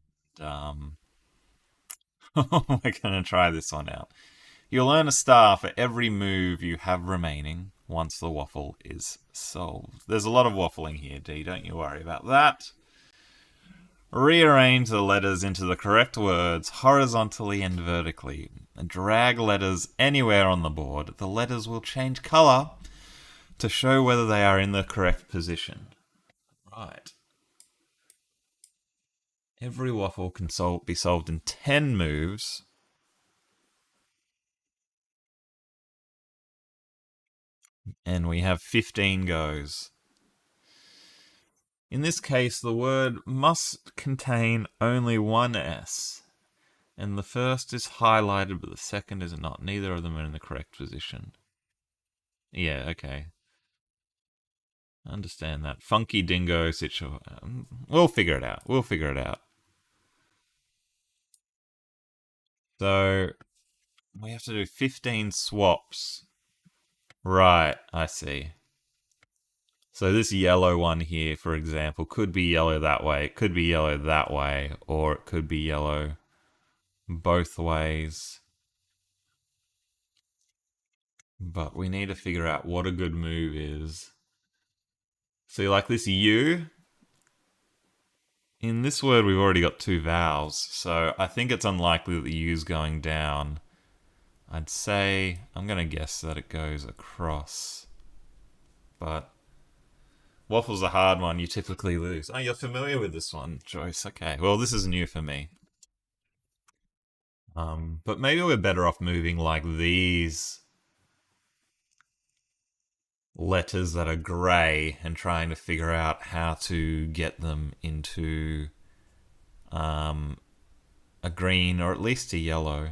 we're gonna try this one out. You'll earn a star for every move you have remaining once the waffle is solved. There's a lot of waffling here, D. Don't you worry about that. Rearrange the letters into the correct words horizontally and vertically. Drag letters anywhere on the board. The letters will change color to show whether they are in the correct position. Right. Every waffle can be solved in 10 moves. And we have 15 goes. In this case, the word must contain only one S. And the first is highlighted, but the second is not. Neither of them are in the correct position. Yeah, okay. Understand that. Funky dingo situation. We'll figure it out. We'll figure it out. So, we have to do 15 swaps. Right, I see. So this yellow one here, for example, could be yellow that way, it could be yellow that way, or it could be yellow both ways. But we need to figure out what a good move is. So like this U, in this word we've already got two vowels, so I think it's unlikely that the U's going down. I'd say, I'm going to guess that it goes across. But waffle's a hard one, you typically lose. Oh, you're familiar with this one, Joyce. Okay, well this is new for me. But maybe we're better off moving like these letters that are grey and trying to figure out how to get them into a green or at least a yellow.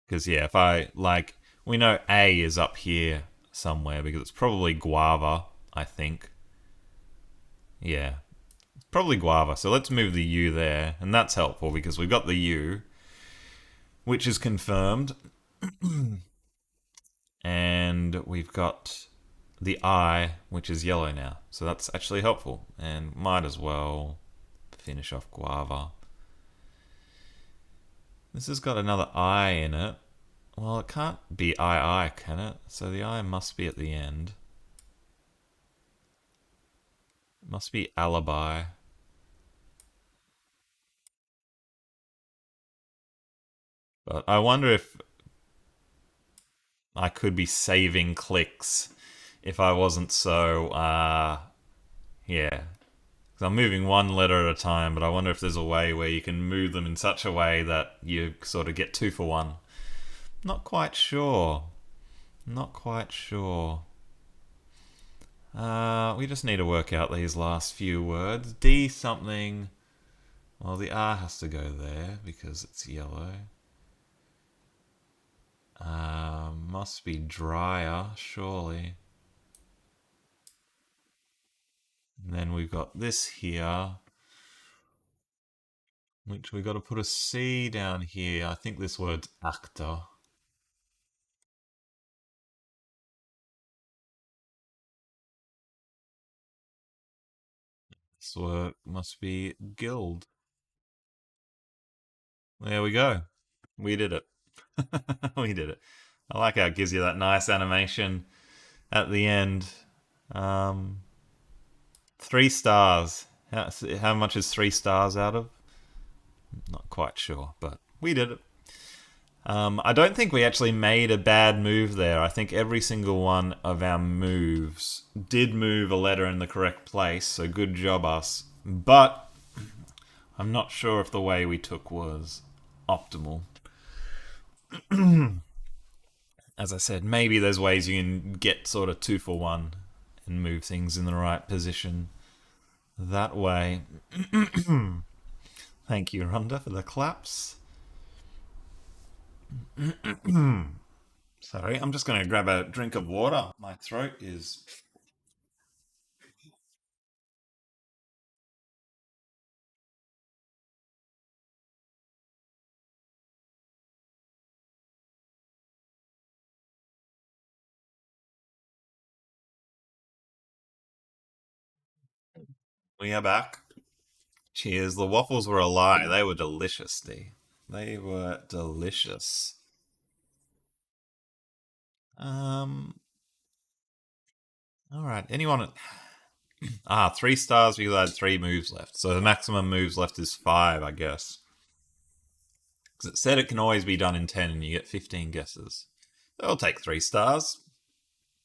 Because, yeah, if I, like, we know A is up here somewhere because it's probably guava, I think. Yeah, probably guava. So let's move the U there, and that's helpful because we've got the U, which is confirmed. And we've got the I, which is yellow now. So that's actually helpful. And might as well finish off guava. This has got another I in it. Well, it can't be II, can it? So the I must be at the end. It must be alibi. But I wonder if I could be saving clicks if I wasn't so, yeah. So I'm moving one letter at a time, but I wonder if there's a way where you can move them in such a way that you sort of get 2 for 1. Not quite sure. Not quite sure. We just need to work out these last few words. D something. Well, the R has to go there because it's yellow. Must be drier, surely. And then we've got this here, which we've got to put a C down here. I think this word's actor. This word must be guild. There we go. We did it. We did it. I like how it gives you that nice animation at the end. 3 stars. How much is 3 stars out of? Not quite sure, but we did it. I don't think we actually made a bad move there. I think every single one of our moves did move a letter in the correct place, so good job us. But I'm not sure if the way we took was optimal. As I said, maybe there's ways you can get sort of 2-for-1 and move things in the right position that way. Thank you, Rhonda, for the claps. Sorry, I'm just going to grab a drink of water. My throat is... We are back. Cheers. The waffles were a lie. They were delicious, Steve. They were delicious. Um. All right. Anyone? 3 stars because I had 3 moves left. So the maximum moves left is 5, I guess. Because it said it can always be done in 10 and you get 15 guesses. I'll take 3 stars.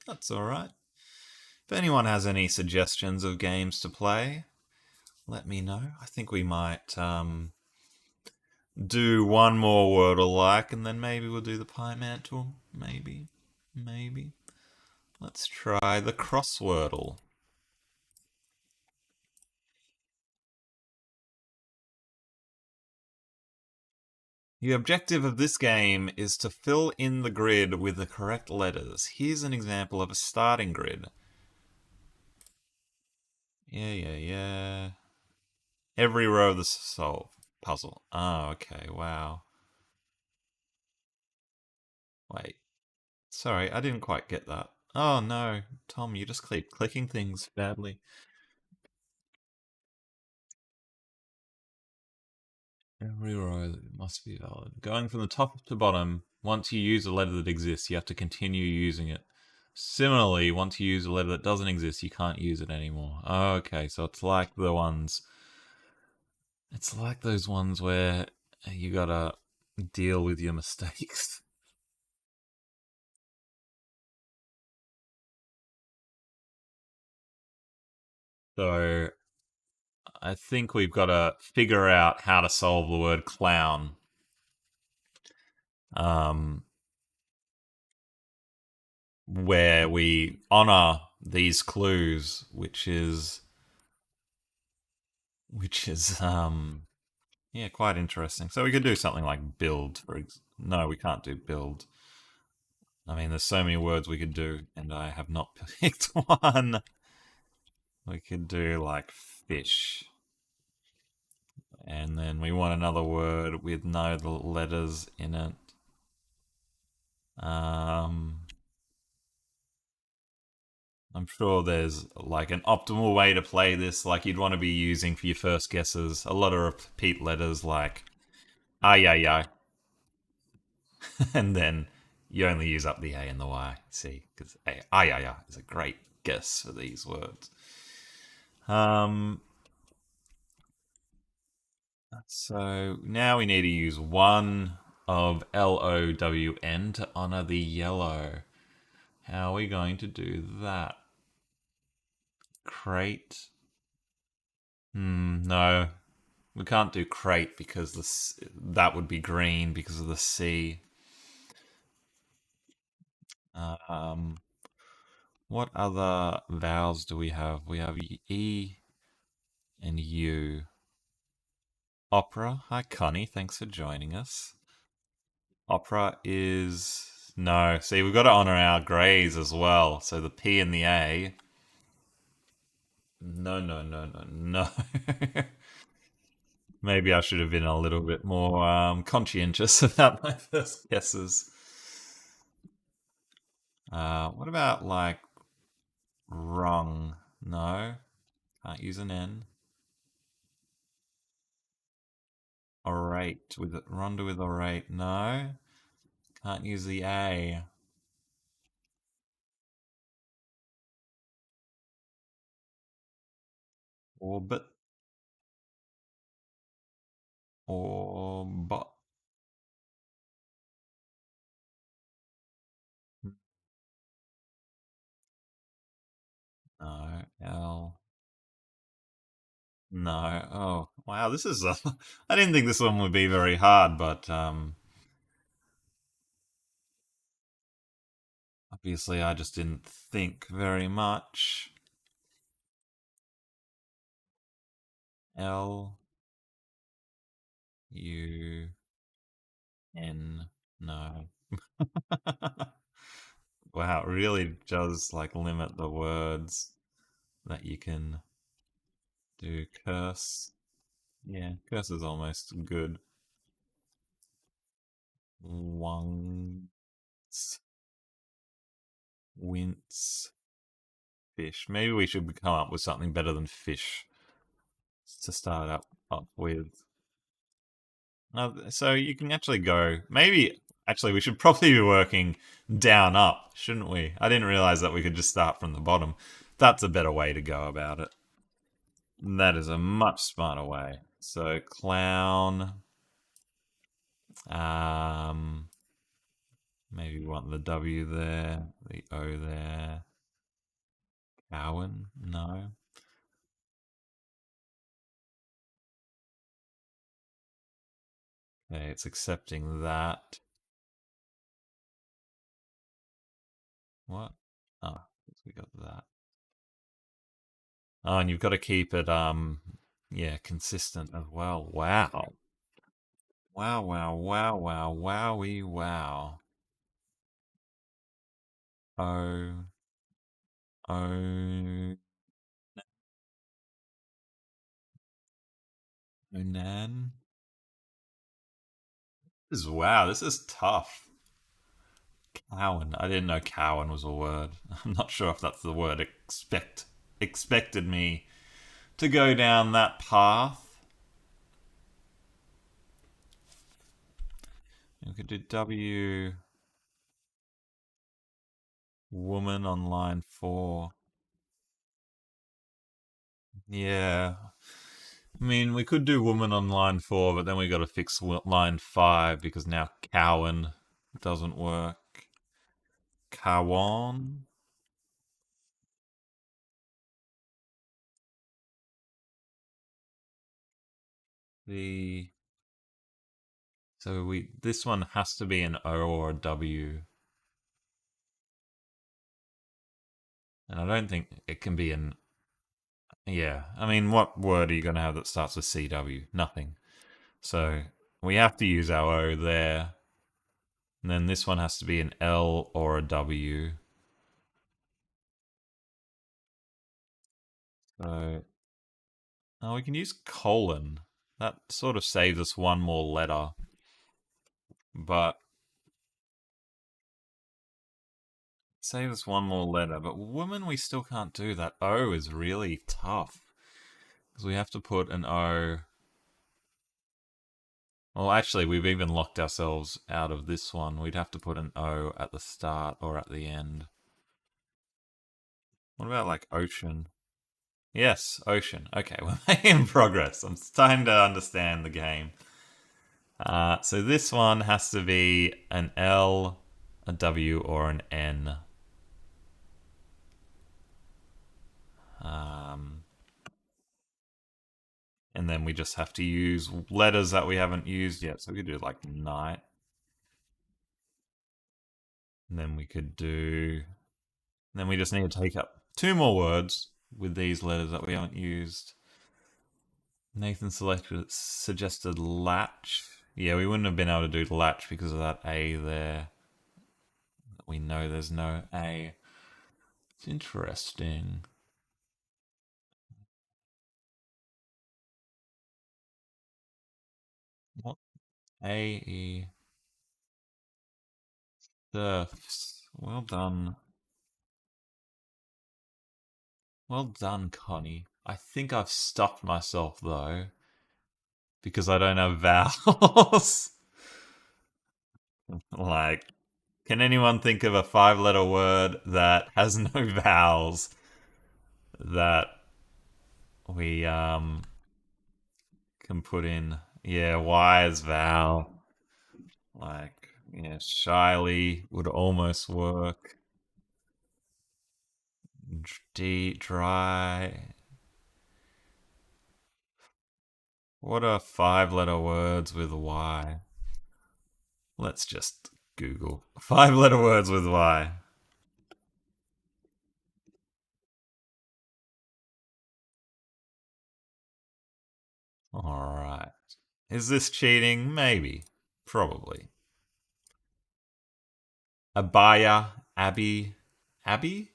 That's all right. If anyone has any suggestions of games to play, let me know. I think we might do one more Wordle like, and then maybe we'll do the Pimantle. Maybe. Let's try the Crosswordle. The objective of this game is to fill in the grid with the correct letters. Here's an example of a starting grid. Yeah. Every row of the puzzle. Oh, okay, wow. Wait. Sorry, I didn't quite get that. Oh no, Tom, you just keep clicking things badly. Every row must be valid. Going from the top to bottom, once you use a letter that exists, you have to continue using it. Similarly, once you use a letter that doesn't exist, you can't use it anymore. Okay, so it's like the ones... It's like those ones where you gotta deal with your mistakes. So I think we've got to figure out how to solve the word clown. Where we honor these clues, which is yeah, quite interesting. So we could do something like build. No, we can't do build. I mean, there's so many words we could do, and I have not picked one. We could do like fish. And then we want another word with no letters in it. I'm sure there's like an optimal way to play this. Like you'd want to be using for your first guesses a lot of repeat letters like ay, and then you only use up the A and the Y. See, because ay is a great guess for these words. So now we need to use one of LOWN to honor the yellow. How are we going to do that? Crate. No. We can't do crate because that would be green because of the C. What other vowels do we have? We have E and U. Opera. Hi, Connie. Thanks for joining us. Opera is... No. See, we've got to honor our greys as well. So the P and the A. No, no, no, no, no. Maybe I should have been a little bit more conscientious about my first guesses. What about like wrong? No, can't use an N. Orate with Rhonda with orate. No, can't use the A. Orbit or bot. No, L. No. Oh, wow. This is. I didn't think this one would be very hard, but obviously I just didn't think very much. L U N. No. Wow, it really does like limit the words that you can do. Curse. Yeah, curse is almost good. Wongs, wince, fish. Maybe we should come up with something better than fish to start up with. So you can actually go. Maybe actually we should probably be working down up, shouldn't we? I didn't realize that we could just start from the bottom. That's a better way to go about it. That is a much smarter way. So clown. Um, maybe we want the W there, the O there. Cowan? No. Okay, it's accepting that. What? Oh, we got that. Oh, and you've got to keep it yeah, consistent as well. Wow. Wow, wow, wow, wow, wowie, wow. Oh, oh, Onan. This is tough. Cowan. I didn't know Cowan was a word. I'm not sure if that's the word expected me to go down that path. We could do W woman on line 4. Yeah. I mean, we could do woman on line 4, but then we got to fix line 5 because now Cowan doesn't work. Cowan. The So we this one has to be an O or a W, and I don't think it can be an. Yeah, I mean, what word are you going to have that starts with CW? Nothing. So we have to use our O there, and then this one has to be an L or a W. So we can use colon. That sort of saves us one more letter, but But woman, we still can't do that. O is really tough because we have to put an O. Well, actually, we've even locked ourselves out of this one. We'd have to put an O at the start or at the end. What about like ocean? Yes, ocean. Okay, we're making progress. I'm starting to understand the game. So this one has to be an L, a W, or an N. Um, and then we just have to use letters that we haven't used yet. So we could do like night. And then we could do. Then we just need to take up 2 more words with these letters that we haven't used. Nathan suggested latch. Yeah, we wouldn't have been able to do latch because of that A there. We know there's no A. It's interesting. A-E. Surfs. Well done. Well done, Connie. I think I've stuffed myself, though, because I don't have vowels. Like, can anyone think of a 5-letter word that has no vowels that we can put in? Yeah, Y as vowel. Like, yeah, shyly would almost work. Dry. What are 5-letter words with Y? Let's just Google 5-letter words with Y. Alright. Is this cheating? Maybe. Probably. Abaya. Abby. Abby?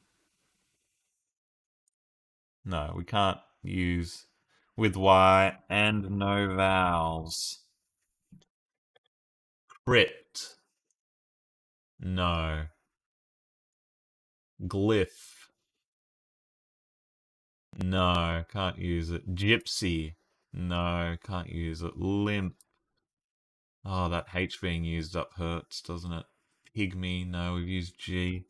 No, we can't use with Y and no vowels. Crypt. No. Glyph. No, can't use it. Gypsy. No, can't use it. Limp. Oh, that H being used up hurts, doesn't it? Pygmy. No, we've used G.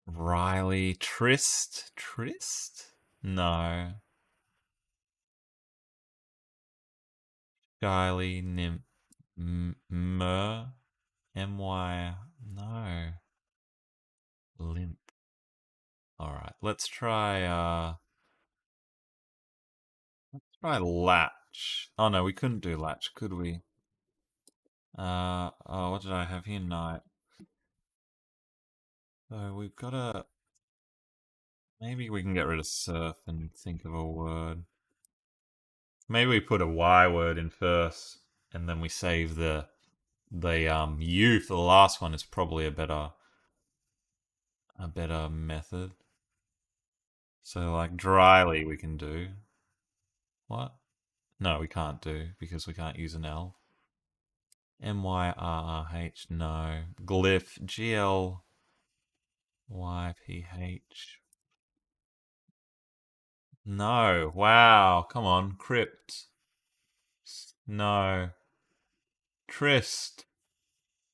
Riley. Trist. Trist? No. Skyly. Nymph. Mer. My. No. Limp. Alright, let's try latch. Oh no, we couldn't do latch, could we? Oh, what did I have here? Night. So we've got to. Maybe we can get rid of surf and think of a word. Maybe we put a Y word in first, and then we save the U for the last one is probably a better method. So like dryly we can do. What? No, we can't do because we can't use an L. Myrrh, no. Glyph, GLYPH. No. Wow. Come on. Crypt. No. Trist.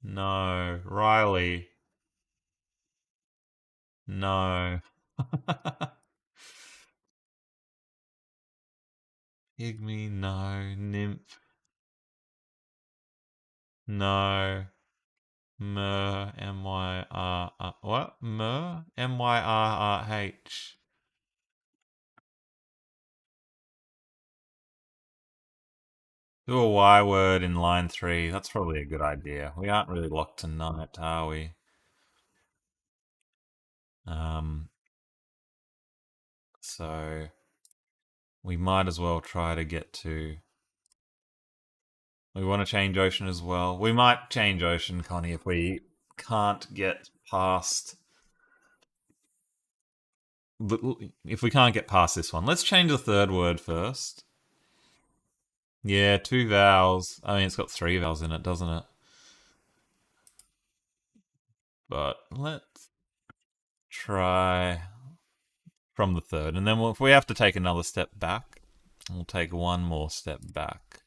No. Riley. No. Pygmy. No. Nymph. No. Myr. M-Y-R-R. What? Myr? Myrrh. Do a Y word in line 3. That's probably a good idea. We aren't really locked tonight, are we? Um, so we might as well try to get to. We want to change ocean as well. We might change ocean, Connie, if we can't get past. If we can't get past this one, let's change the third word first. Yeah, 2 vowels. I mean, it's got 3 vowels in it, doesn't it? But let's try from the third, and then if we have to take another step back, we'll take one more step back.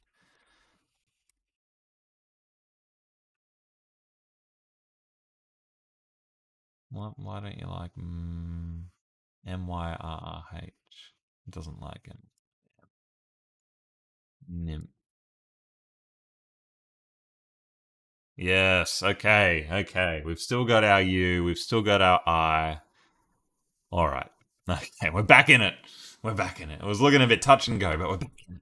Why don't you like Myrrh? It doesn't like it. Nymph. Yes, okay. We've still got our U, we've still got our I. Alright. Okay, we're back in it. We're back in it. It was looking a bit touch and go, but we're back in it.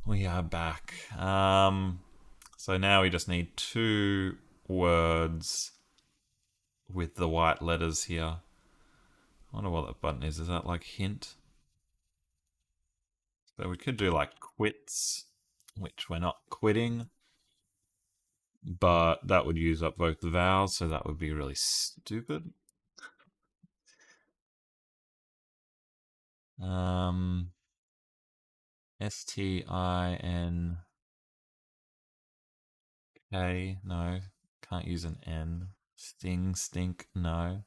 We are back. So now we just need 2 words with the white letters here. I wonder what that button is. Is that like hint? So we could do like quits, which we're not quitting. But that would use up both the vowels, so that would be really stupid. STINK. No. Can't use an N. Sting, stink, no.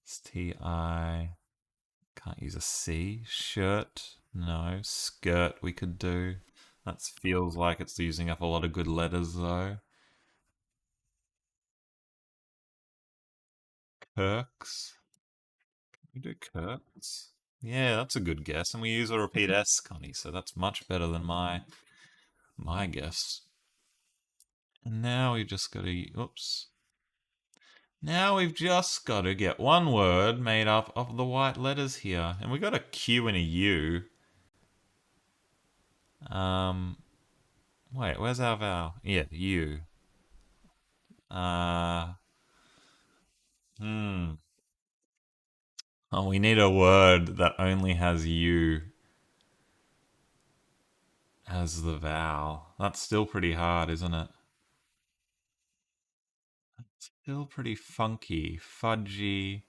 STI. Can't use a C. Shirt, no. Skirt, we could do. That feels like it's using up a lot of good letters, though. Kirks. We do Kirks. Yeah, that's a good guess. And we use a repeat S, Connie, so that's much better than my guess. And now we've just got to oops. Now we've just got to get one word made up of the white letters here. And we got a Q and a U. Wait, where's our vowel? Yeah, U. Uh hmm. Oh, we need a word that only has U as the vowel. That's still pretty hard, isn't it? Still pretty funky. Fudgy.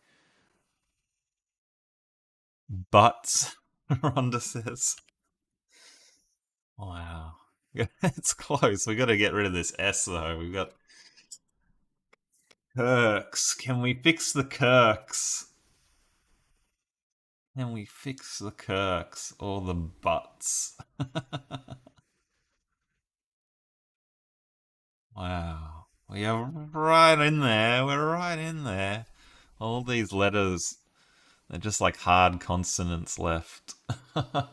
Butts, Rhonda says. Wow. It's close. We got to get rid of this S, though. We've got Kirks. Can we fix the Kirks? Can we fix the Kirks or the butts? Wow. We are right in there. We're right in there. All these letters, they're just like hard consonants left. What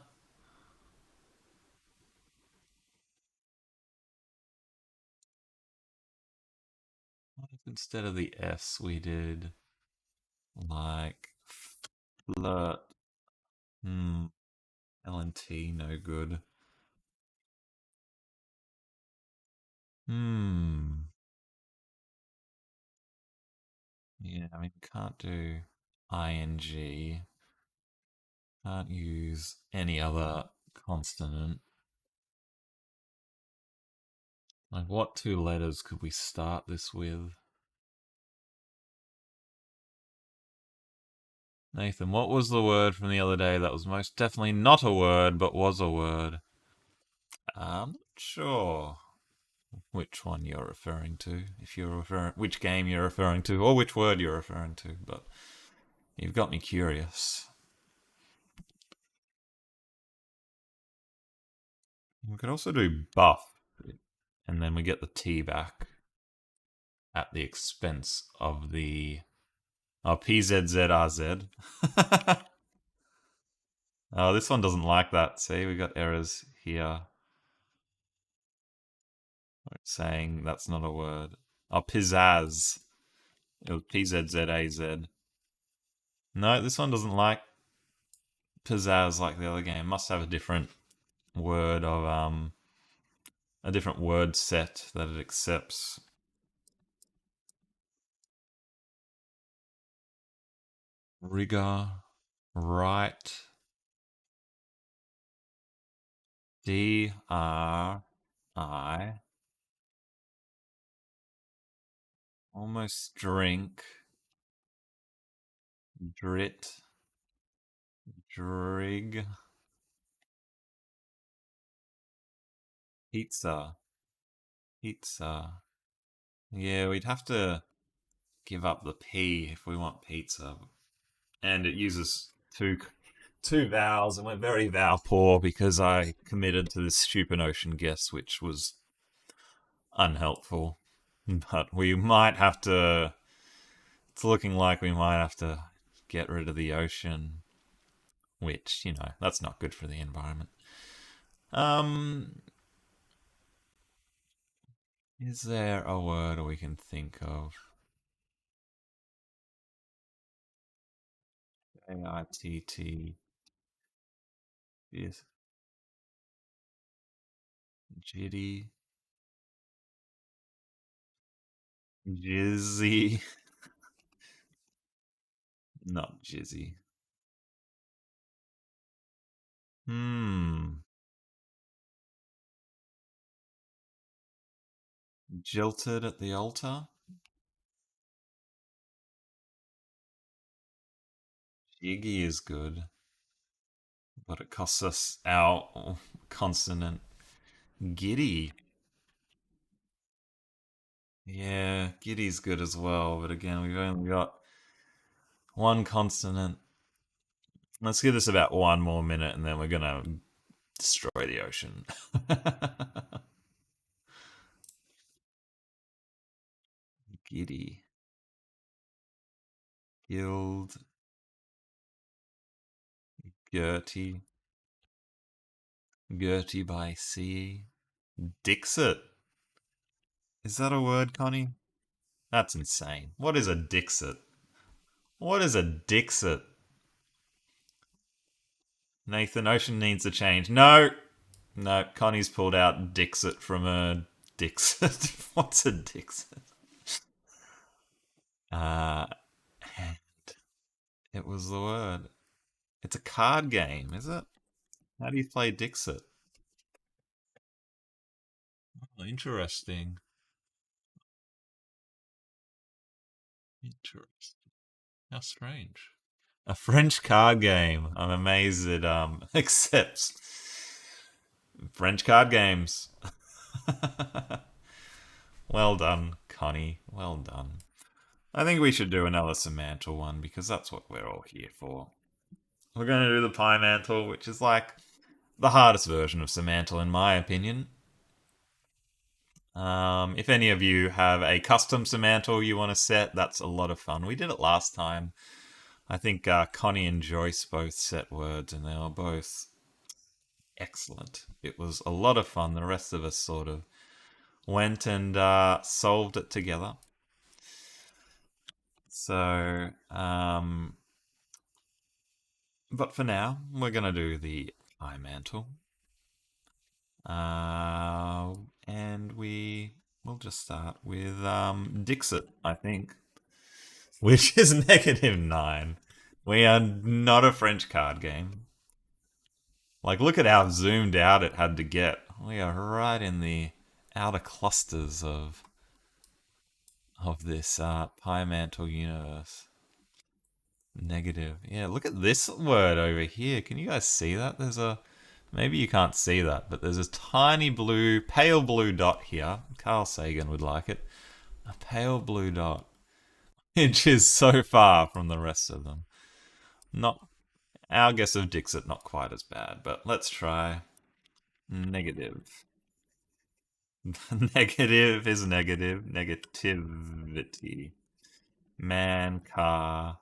if instead of the S we did like flirt? Hmm. L and T, no good. Hmm. Yeah, I mean, can't do ing. Can't use any other consonant. Like, what two letters could we start this with? Nathan, what was the word from the other day that was most definitely not a word, but was a word? I'm not sure which one you're referring to. If you're referring, which game you're referring to, or which word you're referring to, but you've got me curious. We could also do buff, and then we get the T back at the expense of the PZZRZ. Oh, this one doesn't like that. See, we got errors here. It's saying that's not a word. Oh, pizzazz. It was PZZAZ. No, this one doesn't like pizzazz like the other game. Must have a different word of a different word set that it accepts. Rigor, right, DRI, almost drink, drit, drig, pizza, pizza. Yeah, we'd have to give up the P if we want pizza. And it uses two vowels, and we're very vowel poor because I committed to this stupid ocean guess, which was unhelpful. But we might have to. It's looking like we might have to get rid of the ocean, which, that's not good for the environment. Um, is there a word we can think of? AITT. Yes. Jitty. Jizzy. Not jizzy. Hmm. Jilted at the altar? Jiggy is good. but it costs us our consonant. Giddy. Yeah, giddy's good as well, but again, we've only got one consonant. Let's give this about 1 more minute and then we're gonna destroy the ocean. Giddy. Guild. Gertie. Gertie by sea. Dixit. Is that a word, Connie? That's insane. What is a Dixit? What is a Dixit? Nathan, ocean needs a change. No! No, Connie's pulled out Dixit from a Dixit. What's a Dixit? Uh, it was the word. It's a card game, is it? How do you play Dixit? Oh, interesting. Interesting. How strange. A French card game. I'm amazed it accepts French card games. Well done, Connie. Well done. I think we should do another Semantle one because that's what we're all here for. We're going to do the Pimantle, which is like the hardest version of Semantle in my opinion. If any of you have a custom Semantle you want to set, that's a lot of fun. We did it last time. I think Connie and Joyce both set words and they were both excellent. It was a lot of fun. The rest of us sort of went and solved it together. So, but for now, we're going to do the eye mantle. And we'll just start with Dixit, I think, which is -9. We are not a French card game. Like, look at how zoomed out it had to get. We are right in the outer clusters of this Pimantle universe. Negative. Yeah, look at this word over here. Can you guys see that? Maybe you can't see that, but there's a tiny blue, pale blue dot here. Carl Sagan would like it. A pale blue dot, which is so far from the rest of them. Not our guess of Dixit, not quite as bad, but let's try negative. Negative is negative. Negativity. Man, car,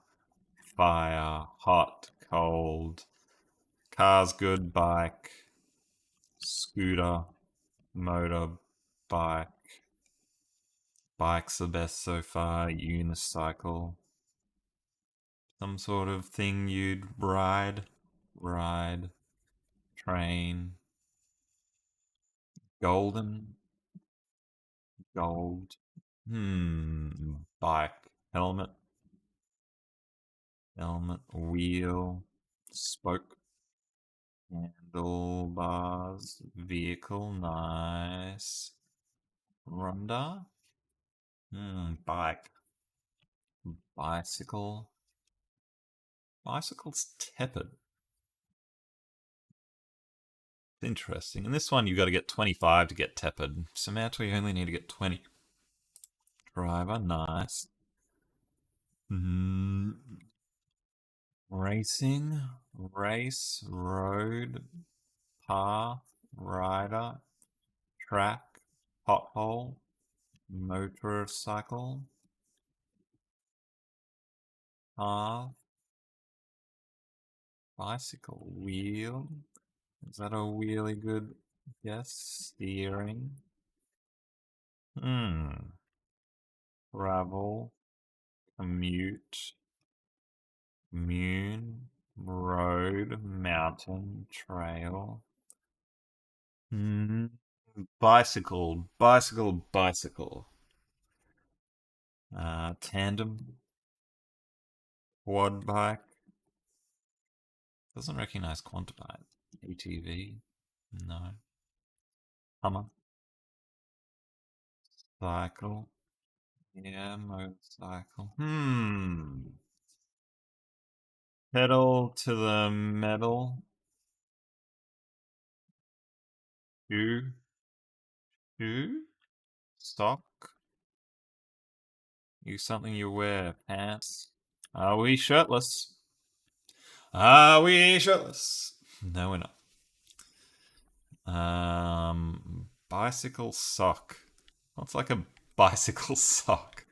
fire, hot, cold. Car's good, bike, scooter, motor, bike. Bike's the best so far. Unicycle. Some sort of thing you'd ride. Ride. Train. Golden. Gold. Bike. Helmet. Helmet. Wheel. Spoke. Handlebars. Vehicle. Nice. Ronda. Bike. Bicycle. Bicycle's tepid. Interesting. In this one, you've got to get 25 to get tepid. Semantle, you only need to get 20. Driver, nice. Racing, race, road, path, rider, track, pothole, motorcycle, path, bicycle, wheel. Is that a really good guess? Steering. Travel, commute, moon, road, mountain, trail. Bicycle, bicycle, bicycle. Tandem, quad bike. Doesn't recognize quad bike. ATV, no. Hummer, cycle. Yeah, motorcycle. Pedal to the metal. Shoe. Shoe? Sock? You something you wear. Pants? Are we shirtless? Are we shirtless? No, we're not. Bicycle sock. What's like a bicycle sock?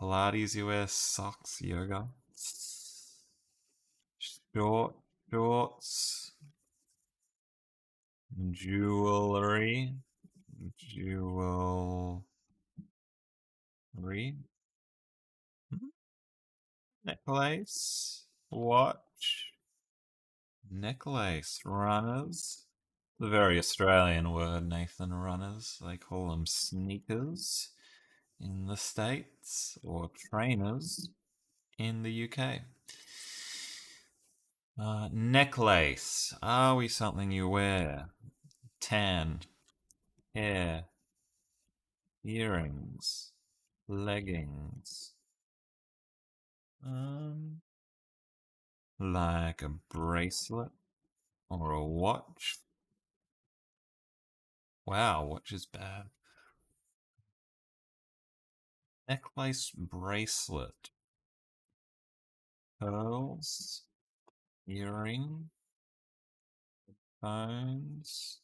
Pilates, you wear socks, yoga. Shorts, jewelry, jewelry, necklace, watch, necklace, runners. The very Australian word, Nathan, runners. They call them sneakers in the States or trainers in the UK. Necklace. Are we something you wear? Tan. Hair. Earrings. Leggings. Like a bracelet or a watch. Wow, watch is bad. Necklace, bracelet. Pearls. Earring. Phones.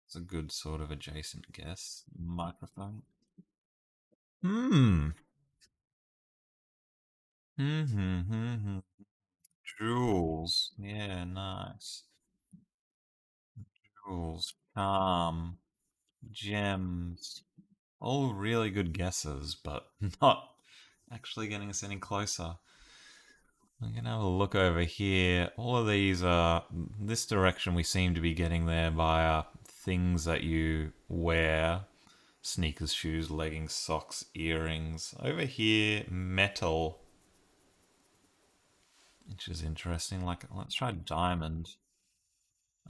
It's a good sort of adjacent guess. Microphone. Hmm. Jewels. Yeah, nice. Jewels. Charm. Gems. All really good guesses, but not actually getting us any closer. I'm going to have a look over here. All of these are, this direction we seem to be getting there via things that you wear. Sneakers, shoes, leggings, socks, earrings. Over here, metal. Which is interesting. Like, let's try diamond.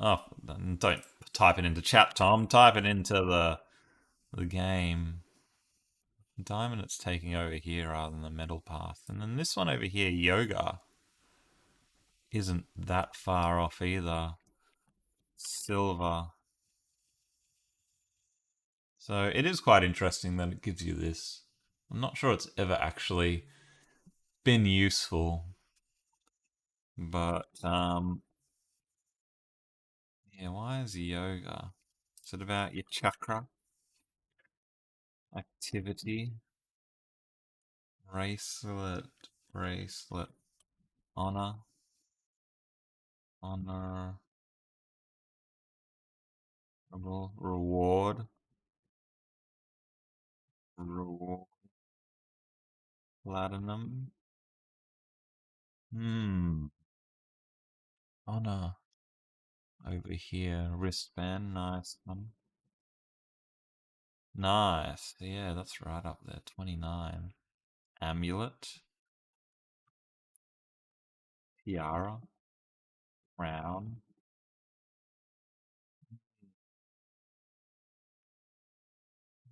Oh, don't type it into chat, Tom. Type it into the game. Diamond, it's taking over here rather than the metal path. And then this one over here, yoga, isn't that far off either. Silver. So it is quite interesting that it gives you this. I'm not sure it's ever actually been useful. But, yeah, why is yoga? Is it about your chakra? Activity? Bracelet, bracelet. Honor, honor. Reward, reward. Platinum. Honor. Over here, wristband, nice one. Nice, yeah, that's right up there, 29. Amulet, tiara, crown.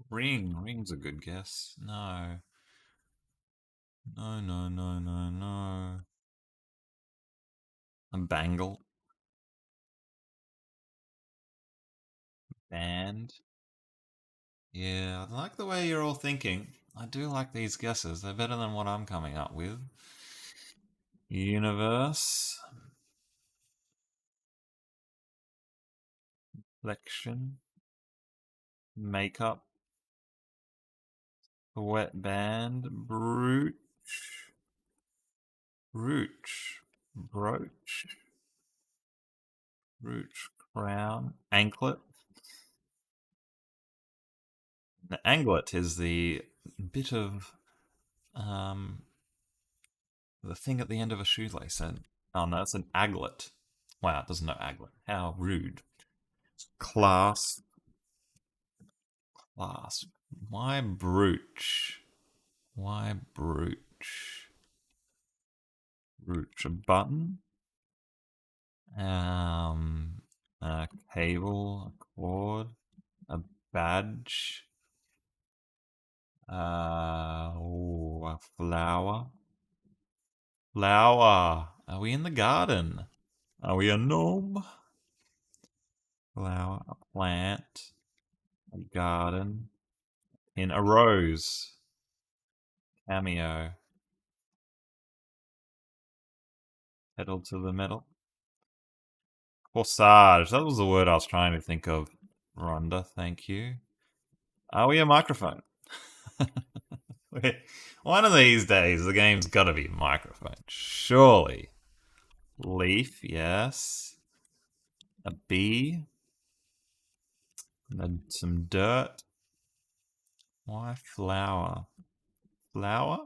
Ring's a good guess. No. No. A bangle, band. Yeah, I like the way you're all thinking. I do like these guesses. They're better than what I'm coming up with. Universe. Lection. Makeup. Wet band. Brooch. Brooch. Brooch. Brooch. Crown. Anklet. The anglet is the bit of the thing at the end of a shoelace. And oh no, it's an aglet. Wow, it doesn't know aglet. How rude. Class. Class. Why brooch? Why brooch? Brooch. A button? A cable, a cord, a badge, a flower. Flower. Are we in the garden? Are we a gnome? Flower, a plant, a garden. In a rose. Cameo. Pedal to the metal. Corsage. That was the word I was trying to think of. Rhonda, thank you. Are we a microphone? One of these days, the game's got to be a microphone. Surely. Leaf, yes. A bee. And some dirt. Why flower? Flower?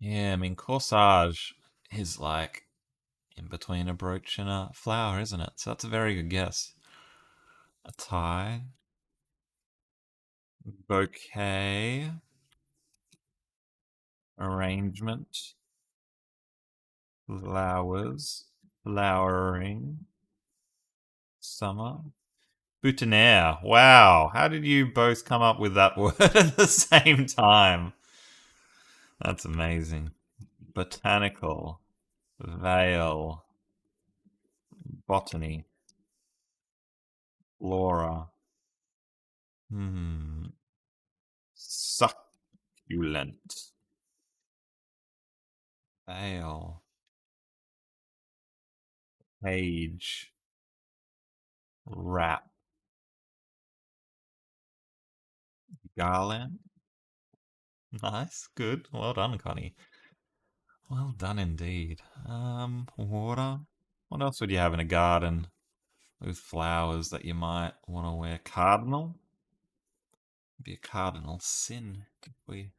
Yeah, I mean, corsage is like in between a brooch and a flower, isn't it? So that's a very good guess. A tie. Bouquet. Arrangement. Flowers. Flowering. Summer. Boutonniere. Wow. How did you both come up with that word at the same time? That's amazing. Botanical. Veil. Botany. Flora. Succulent. Veil. Page. Wrap. Garland. Nice. Good. Well done, Connie. Well done indeed. Water. What else would you have in a garden with flowers that you might want to wear? Cardinal? Be a cardinal sin if we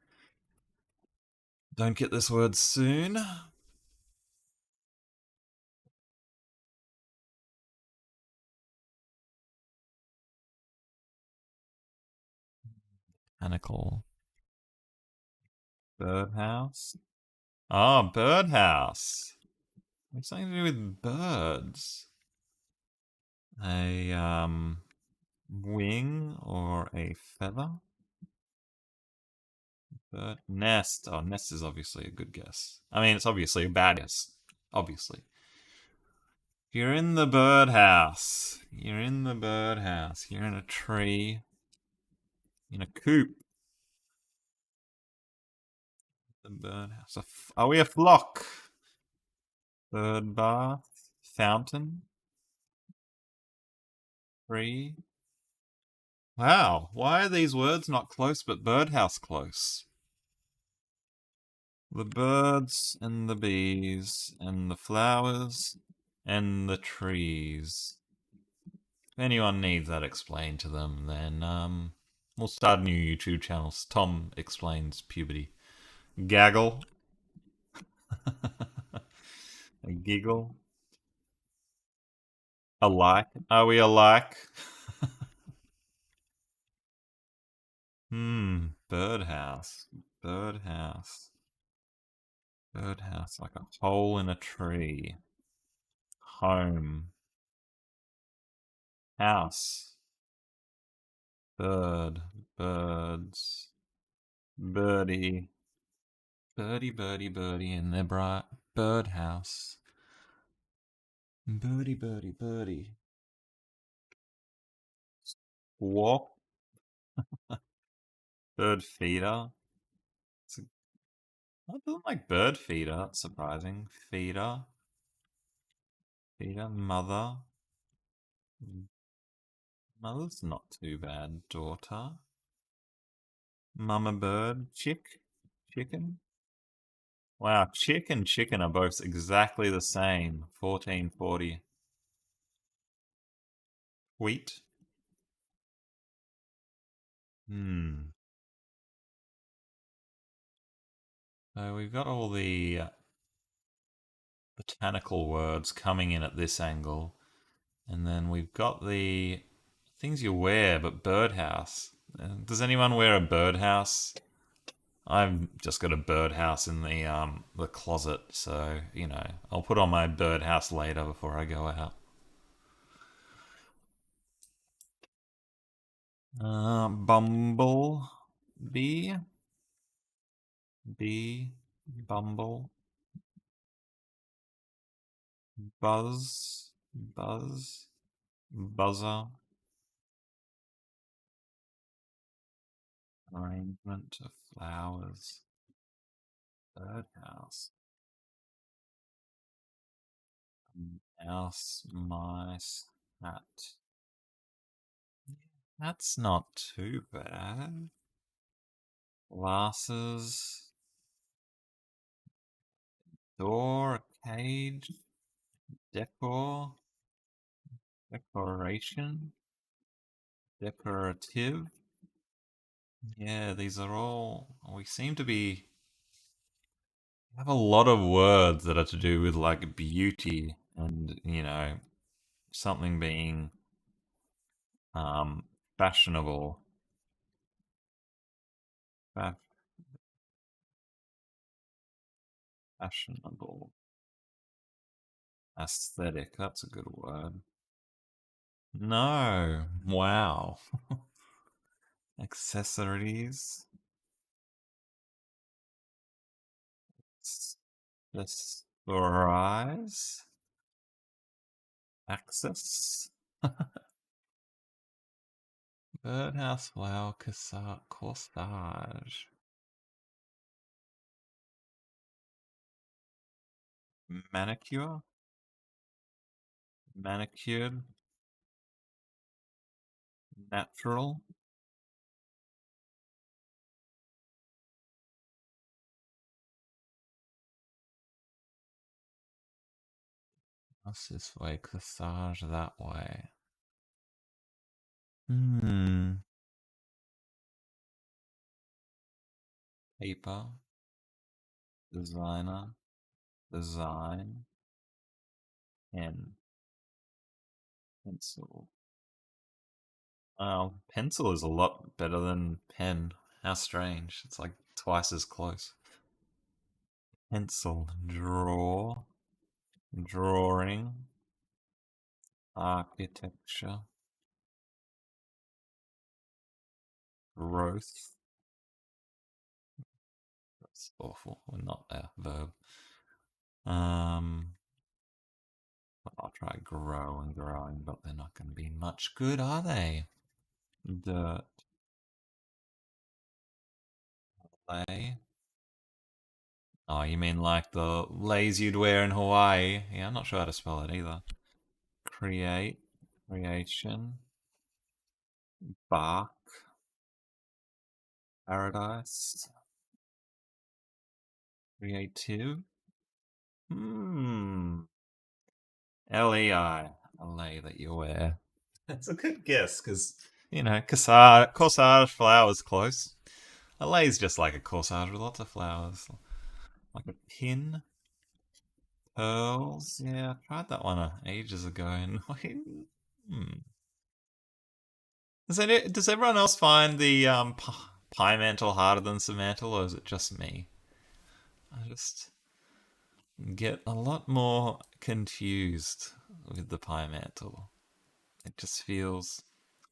don't get this word soon. Botanical. Birdhouse. Oh, birdhouse. It's something to do with birds. A wing or a feather. Bird nest. Oh, nest is obviously a good guess. I mean, it's obviously a bad guess. Obviously. You're in the birdhouse. You're in the birdhouse. You're in a tree. In a coop. The birdhouse. Are we a flock? Bird bath. Fountain. Tree. Wow. Why are these words not close but birdhouse close? The birds and the bees and the flowers and the trees. If anyone needs that explained to them, then we'll start a new YouTube channel. Tom explains puberty. Gaggle. A giggle. Alike. Are we alike? Birdhouse. Birdhouse. Birdhouse, like a hole in a tree. Home. House. Bird. Birds. Birdie. Birdie, birdie, birdie in their bright birdhouse. Birdie, birdie, birdie. Walk. Bird feeder. I don't like bird feeder. That's surprising. Feeder. Feeder. Mother. Mother's not too bad. Daughter. Mama bird. Chick. Chicken. Wow, chick and chicken are both exactly the same. 1440. Wheat. Hmm. So we've got all the botanical words coming in at this angle. And then we've got the things you wear, but birdhouse. Does anyone wear a birdhouse? I've just got a birdhouse in the closet, so you know I'll put on my birdhouse later before I go out. Bumble bee, bee, bumble, Buzz. Buzz. Buzzer. Arrangement of flowers. Birdhouse. Mouse. Mice. Hat. That's not too bad. Glasses. Door. Cage. Decor. Decoration. Decorative. Yeah, these are all. We seem to be. Have a lot of words that are to do with like beauty and, something being um, fashionable. Fa- Fashionable. Aesthetic. That's a good word. No. Wow. Accessories. Accessorize. Access. Birdhouse flower corsage. Manicure. Manicured. Natural. What's this way? Corsage that way. Hmm. Paper. Designer. Design. Pen. Pencil. Oh, pencil is a lot better than pen. How strange. It's like twice as close. Pencil. Draw. Drawing. Architecture. Growth. That's awful. We're not a verb. Um, I'll try grow and growing, but they're not going to be much good, are they? Dirt. Lay. Oh, you mean like the lays you'd wear in Hawaii? Yeah, I'm not sure how to spell it either. Create. Creation. Bark. Paradise. Creative. Hmm. Lei. A lei that you wear. That's a good guess, because, corsage, flowers close. A lay's just like a corsage with lots of flowers. Like a pin. Pearls. Yeah, I tried that one ages ago. And hmm. Does everyone else find the Pimantle harder than Semantle, or is it just me? I just get a lot more confused with the Pimantle. It just feels.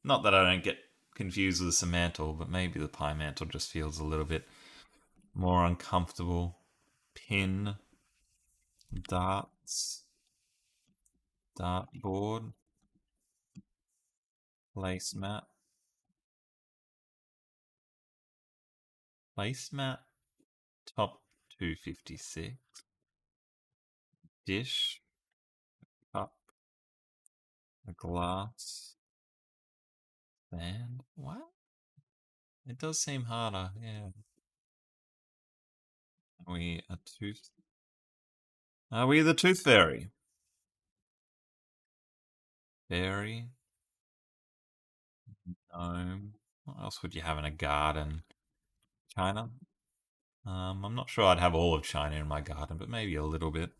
Not that I don't get confused with the Semantle, but maybe the Pimantle just feels a little bit more uncomfortable. Pin, darts, dartboard, placemat, placemat, top 256, dish, cup, a glass, sand. What? It does seem harder, yeah. Are we the tooth fairy? Fairy, gnome. What else would you have in a garden? China? I'm not sure I'd have all of China in my garden, but maybe a little bit.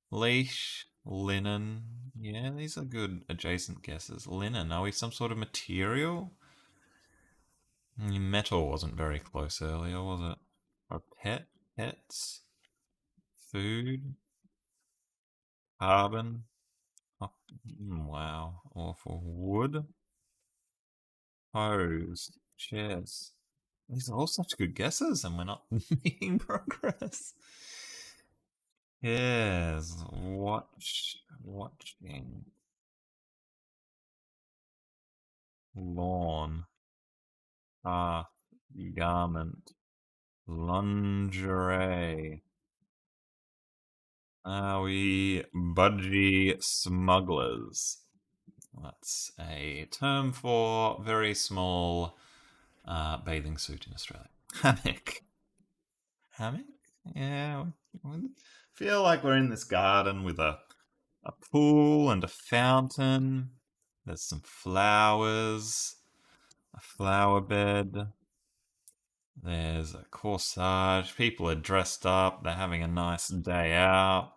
Leash, linen. Yeah, these are good adjacent guesses. Linen, are we some sort of material? Metal wasn't very close earlier, was it? Or pet? Pets? Food? Carbon? Oh, wow, awful. Wood? Hose? Chairs? These are all such good guesses, and we're not making progress. cares? Watching. Lawn. Path. Garment. Lingerie. Are we budgie smugglers? That's a term for very small bathing suit in Australia. Hammock. Hammock? Yeah. I feel like we're in this garden with a pool and a fountain. There's some flowers, a flower bed. There's a corsage. People are dressed up. They're having a nice day out.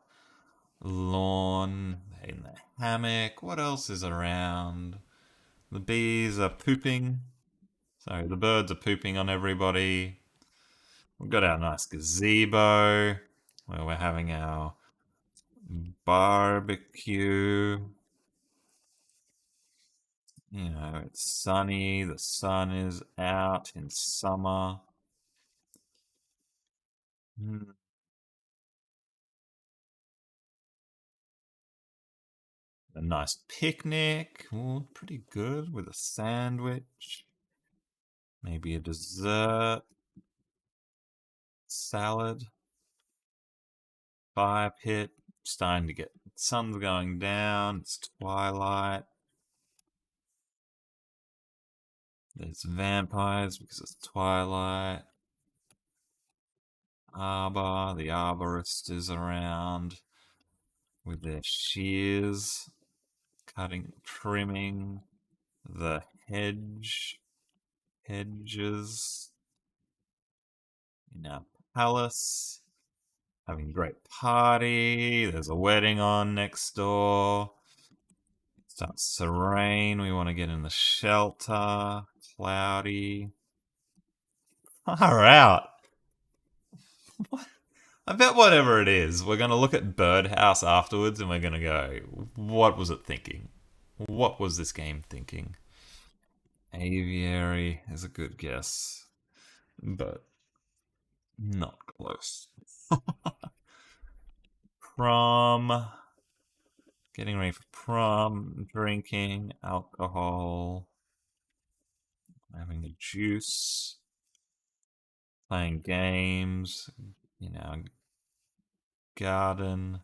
Lawn. They're in the hammock. What else is around? The bees are pooping. Sorry, the birds are pooping on everybody. We've got our nice gazebo where we're having our barbecue. You know, it's sunny, the sun is out in summer. Mm, A nice picnic. Ooh, pretty good with a sandwich. Maybe a dessert. Salad. Fire pit. Starting to get sun's going down. It's twilight. There's vampires because it's twilight. Arbor. The arborist is around with their shears, cutting, trimming the hedges in our palace, having a great party. There's a wedding on next door. It starts to rain. We want to get in the shelter. Cloudy. Far out. I bet whatever it is, we're going to look at Birdhouse afterwards and we're going to go, what was it thinking? What was this game thinking? Aviary is a good guess, but not close. Prom. Getting ready for prom. Drinking. Alcohol. Having a juice. Playing games. You know, garden.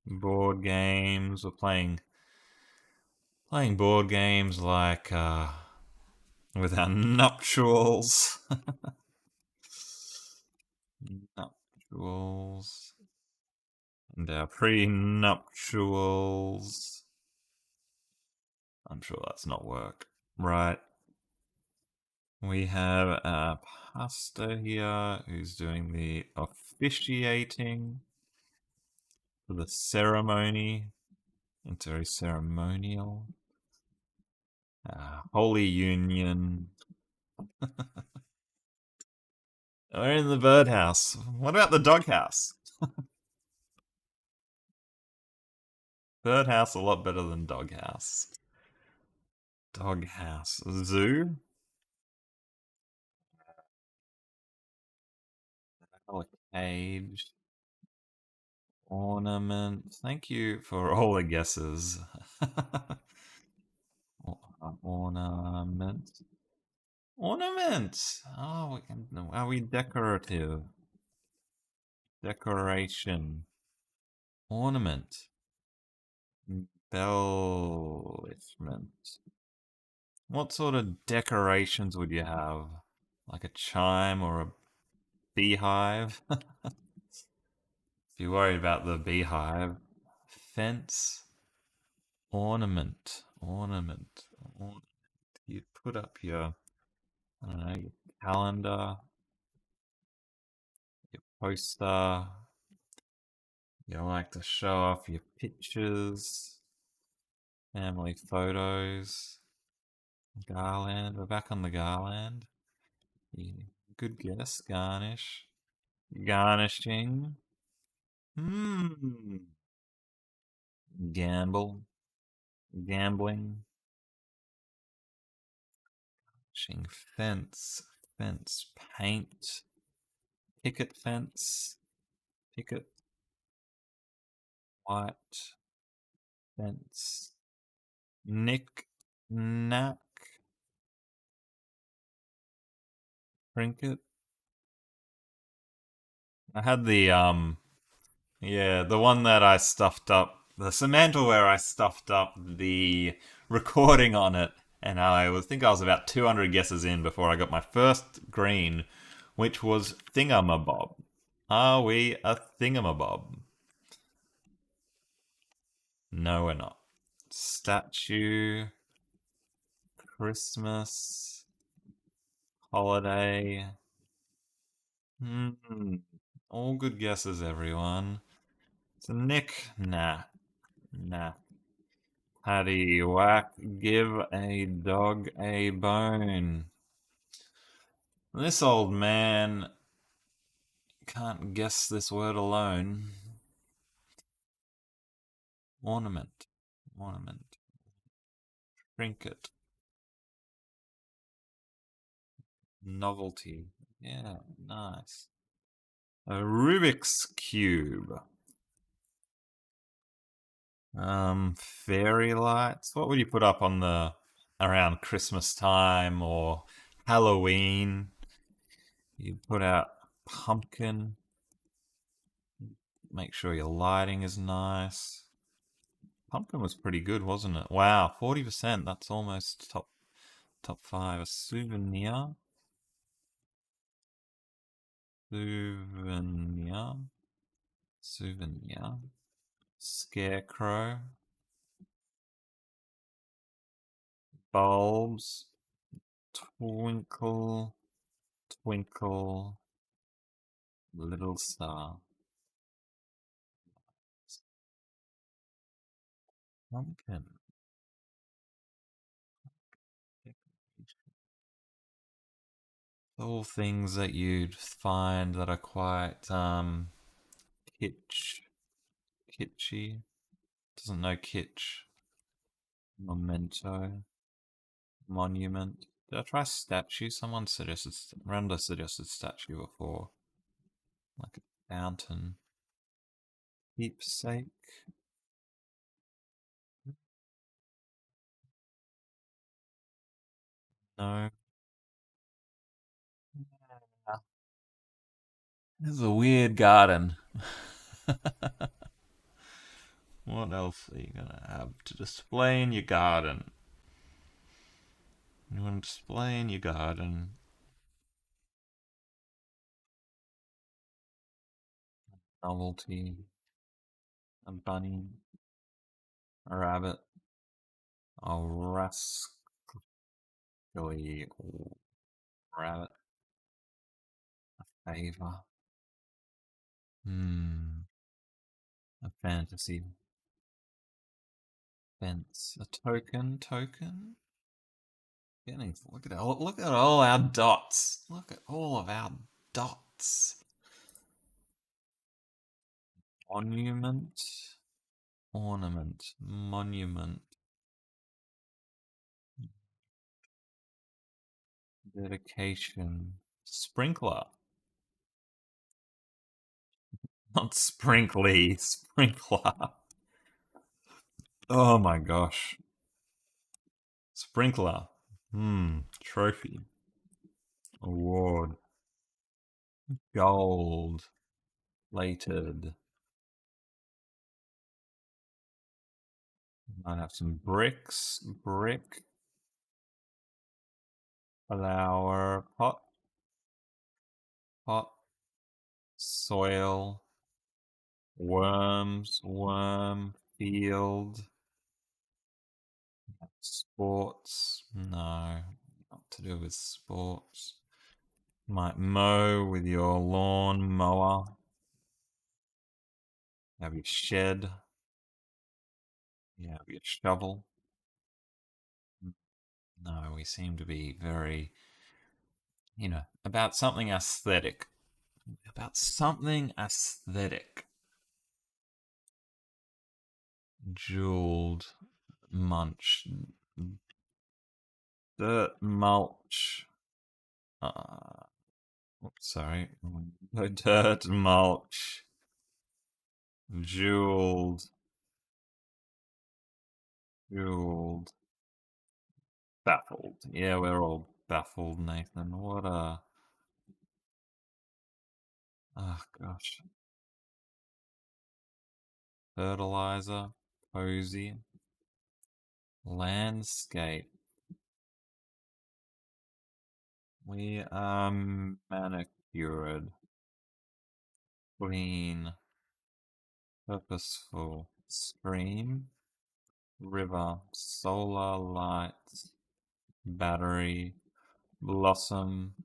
Board games. We're playing board games like with our nuptials. Nuptials. And our pre-nuptials. I'm sure that's not work. Right. We have Pastor here who's doing the officiating for the ceremony. It's very ceremonial. Holy Union. We're in the birdhouse. What about the doghouse? Birdhouse a lot better than doghouse. Doghouse. Zoo? Oh, a cage. Ornament. Thank you for all the guesses. Ornament. Ornament. Oh, are we decorative? Decoration. Ornament. Embellishment. What sort of decorations would you have? Like a chime or a beehive? If you're worried about the beehive. Fence. Ornament. You put up your, I don't know, your calendar, your poster. You like to show off your pictures, family photos, garland. We're back on the garland. Yeah, good guess. Garnish. Garnishing. Hmm. Gamble. Gambling. Fence. Fence. Paint. Picket fence. Picket. white, fence, nick, knack, trinket. I had the one that I stuffed up, the Semantle where I stuffed up the recording on it, and think I was about 200 guesses in before I got my first green, which was thingamabob. Are we a thingamabob? No, we're not. Statue, Christmas, holiday. All good guesses, everyone. It's a nick. Nah. Paddy whack, give a dog a bone. This old man can't guess this word alone. Ornament. Trinket. Novelty. Yeah, nice. A Rubik's Cube. Fairy lights. What would you put up on the around Christmas time or Halloween? You'd put out pumpkin. Make sure your lighting is nice. Pumpkin was pretty good, wasn't it? Wow, 40%. That's almost top five. A souvenir. Souvenir. Scarecrow. Bulbs. Twinkle. Little star. Pumpkin. All things that you'd find that are quite kitschy. Doesn't know kitsch. Memento. Monument. Did I try statue? Randa suggested statue before. Like a fountain. Keepsake. No. This is a weird garden. What else are you gonna have to display in your garden? You want to display in your garden novelty, a bunny, a rabbit, a rascally rabbit, a favor, a fantasy fence, a token. Look at all our dots. Look at all of our dots. Monument, ornament, monument, dedication, sprinkler. Not sprinkly, sprinkler. Oh my gosh. Sprinkler. Trophy. Award. Gold. Plated. Might have some bricks. Brick. Flower pot. Pot. Soil. Worms. Worm. Field. Sports. No. Not to do with sports. Might mow with your lawn mower. Have your shed. Yeah, have your shovel. No, we seem to be very, about something aesthetic. About something aesthetic. Jeweled, munch, dirt mulch. Sorry. No, dirt mulch. Jeweled. Fueled. Baffled. Yeah, we're all baffled, Nathan. What a... Oh, gosh. Fertilizer. Posy. Landscape. We are manicured. Clean. Purposeful. Stream. River. Solar lights. Battery. Blossom.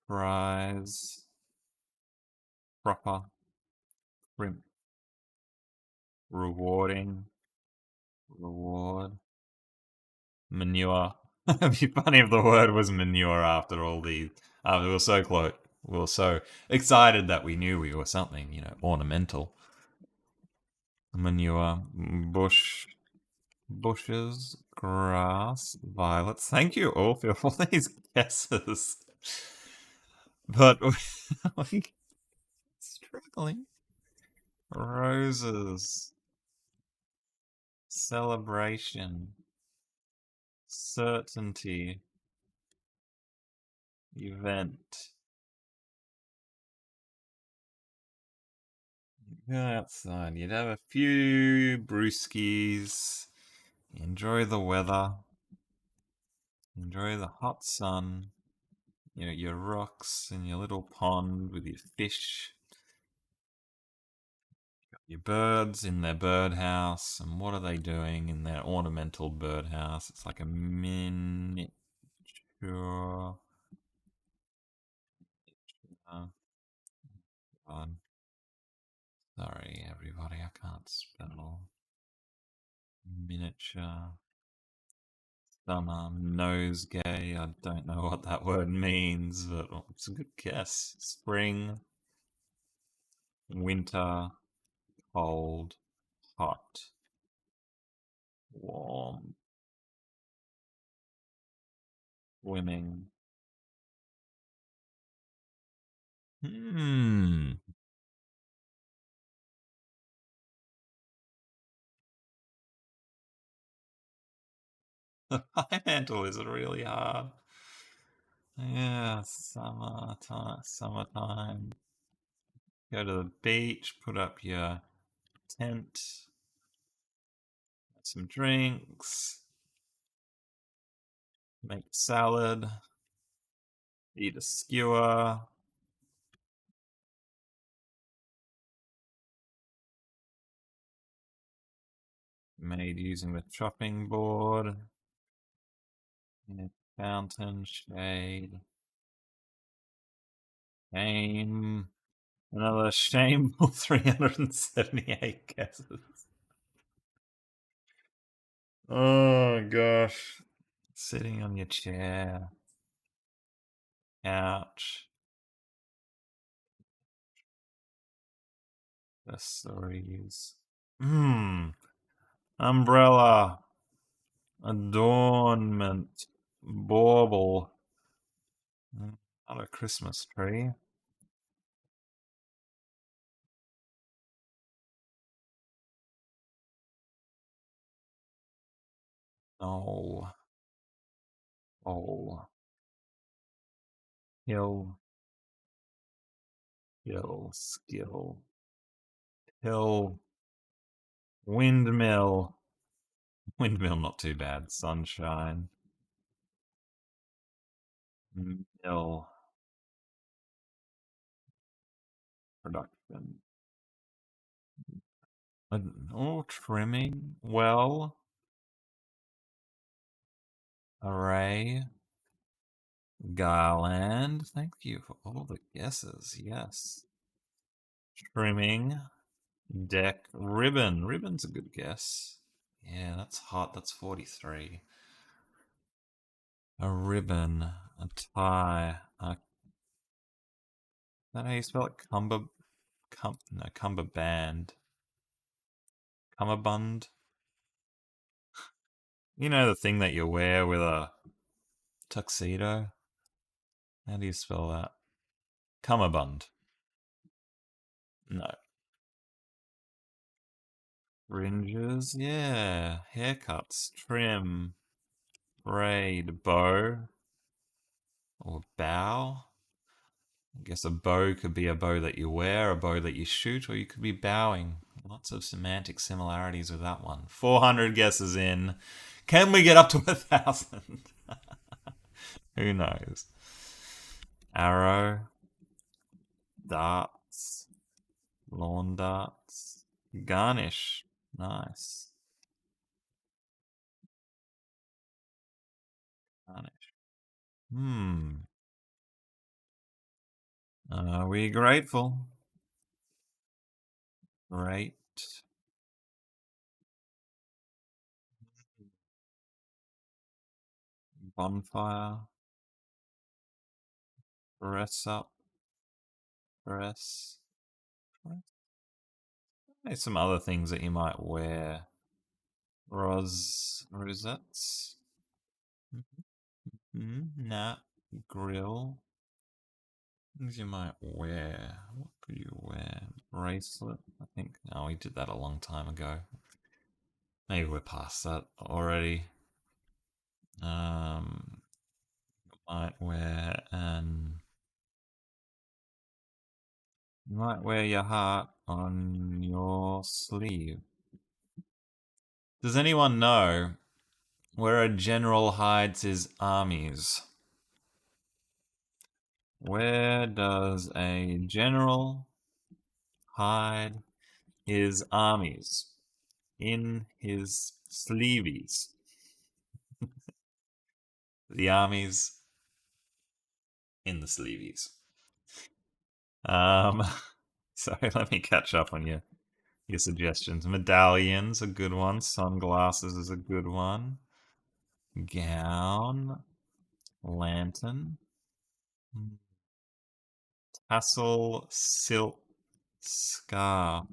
Prize. Proper. Crimp. Rewarding. Reward. Manure. It'd be funny if the word was manure after all these. We were so close. We were so excited that we knew we were something, ornamental. Manure. Bush. Bushes. Grass. Violets. Thank you all for all these guesses. But we're struggling. Roses. Celebration. Certainty. Event. Go outside. You'd have a few brewskis. Enjoy the weather. Enjoy the hot sun. Your rocks and your little pond with your fish. Your birds in their birdhouse. And what are they doing in their ornamental birdhouse? It's like a miniature. God. Sorry, everybody, I can't spell. Miniature. Summer. Nosegay. I don't know what that word means, but it's a good guess. Spring. Winter. Cold. Hot. Warm. Swimming. Hmm. The Pimantle is really hard. Yeah, summertime. Go to the beach, put up your tent, have some drinks, make salad, eat a skewer, made using the chopping board, fountain, shade, shame, another shameful 378 guesses. Oh gosh. Sitting on your chair, couch, accessories. Umbrella, adornment, bauble. Not a Christmas tree. No. Oh. Hill, skill. Hill, windmill. Windmill, not too bad. Sunshine. Mill. Production. Oh, trimming. Well. Array. Garland. Thank you for all the guesses. Yes. Trimming. Deck. Ribbon. Ribbon's a good guess. Yeah, that's hot. That's 43. A ribbon. A tie. Is that how you spell it? Cummerbund. Cummerbund. You know the thing that you wear with a tuxedo? How do you spell that? Cummerbund. No. Fringes, yeah. Haircuts, trim, braid, bow, or bow. I guess a bow could be a bow that you wear, a bow that you shoot, or you could be bowing. Lots of semantic similarities with that one. 400 guesses in. Can we get up to 1,000? Who knows? Arrow, darts, lawn darts, garnish. Nice. Garnish. Hmm. Are we grateful? Great. Bonfire. Dress up. Dress. There's some other things that you might wear. Rosettes. Nah. Grill. Things you might wear. What could you wear? Bracelet. I think. No, we did that a long time ago. Maybe we're past that already. Might wear an. You might wear your heart on your sleeve. Does anyone know where a general hides his armies? Where does a general hide his armies? In his sleeveys. The armies in the sleeveys. Um, so let me catch up on your suggestions. Medallions, a good one. Sunglasses is a good one. Gown. Lantern. Tassel, silk, scarf.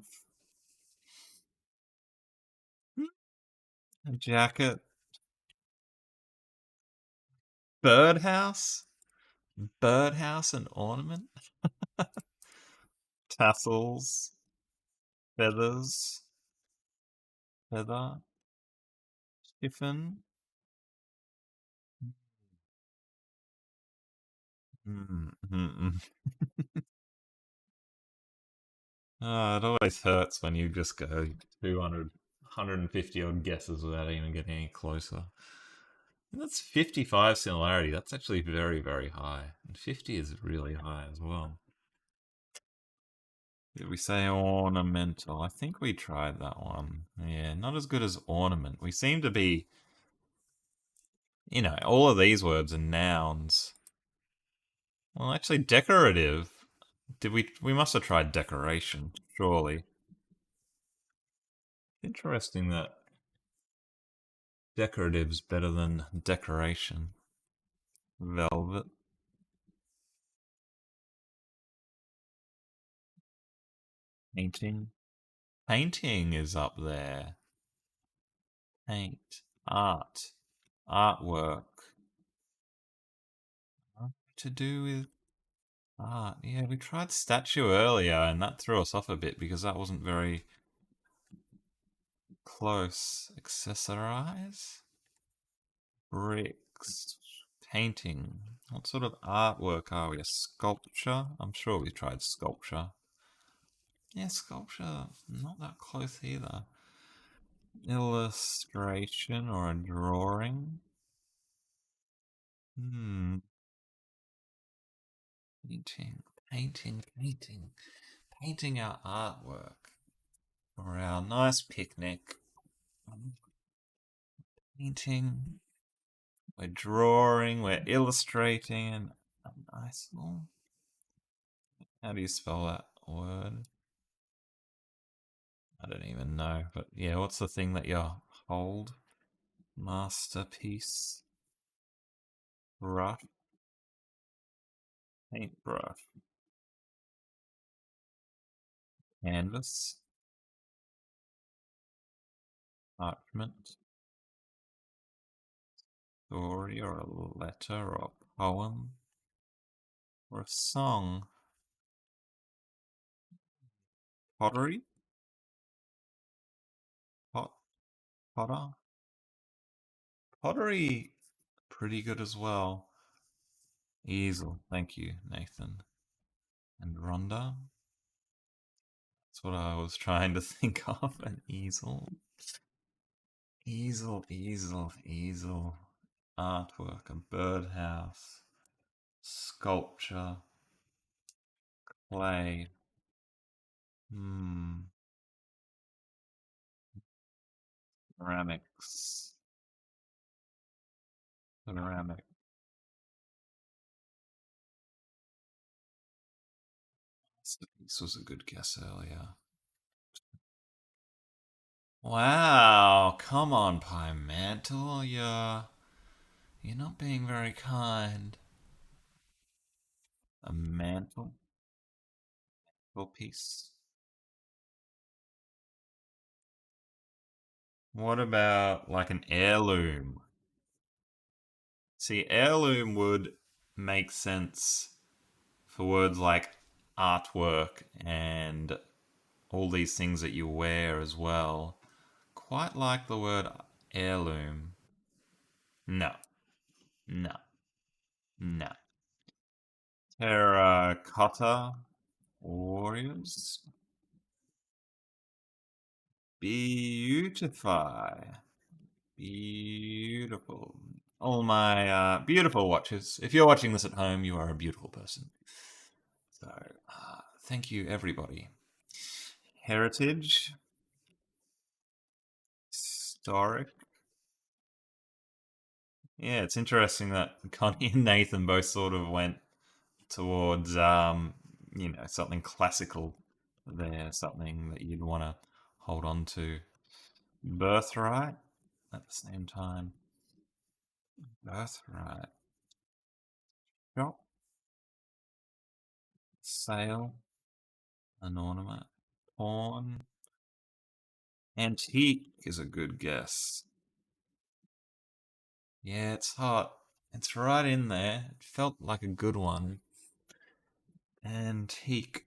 A jacket. Birdhouse? Birdhouse and ornament? Tassels. Feathers. Feather. Chiffon. Mm-hmm. Oh, it always hurts when you just go 200, 150 odd guesses without even getting any closer. And that's 55 similarity. That's actually very, very high. And 50 is really high as well. Did we say ornamental? I think we tried that one. Yeah, not as good as ornament. We seem to be, all of these words are nouns. Well, actually, decorative. Did we must have tried decoration, surely. Interesting that decorative's better than decoration. Velvet. Painting. Painting is up there. Paint. Art. Artwork. To do with art. Yeah, we tried statue earlier and that threw us off a bit because that wasn't very close. Accessorize? Bricks. Painting. What sort of artwork are we? A sculpture? I'm sure we tried sculpture. Yeah, sculpture. Not that close either. Illustration or a drawing? Painting. Painting. Painting. Painting our artwork for our nice picnic. Painting. We're drawing, we're illustrating, and a nice little. How do you spell that word? I don't even know, but yeah, what's the thing that you hold? Masterpiece. Brush. Paintbrush. Canvas. Parchment. Story or a letter or a poem or a song. Pottery. Potter. Pottery, pretty good as well. Easel, thank you, Nathan. And Rhonda. That's what I was trying to think of. An easel. Easel. Artwork, a birdhouse, sculpture, clay. Hmm. Ceramics. Ceramic. This was a good guess earlier. Wow, come on, Pimantle. You're not being very kind. A mantle piece. What about like an heirloom? See, heirloom would make sense for words like artwork and all these things that you wear as well. Quite like the word heirloom. No, no, no. Terracotta warriors. Beautify. Beautiful. All my beautiful watchers. If you're watching this at home, you are a beautiful person. So, thank you, everybody. Heritage. Historic. Yeah, it's interesting that Connie and Nathan both sort of went towards, something classical there, something that you'd want to hold on to. Birthright at the same time. Birthright. Shop. Sale. An ornament. Pawn. Antique is a good guess. Yeah, it's hot. It's right in there. It felt like a good one. Antique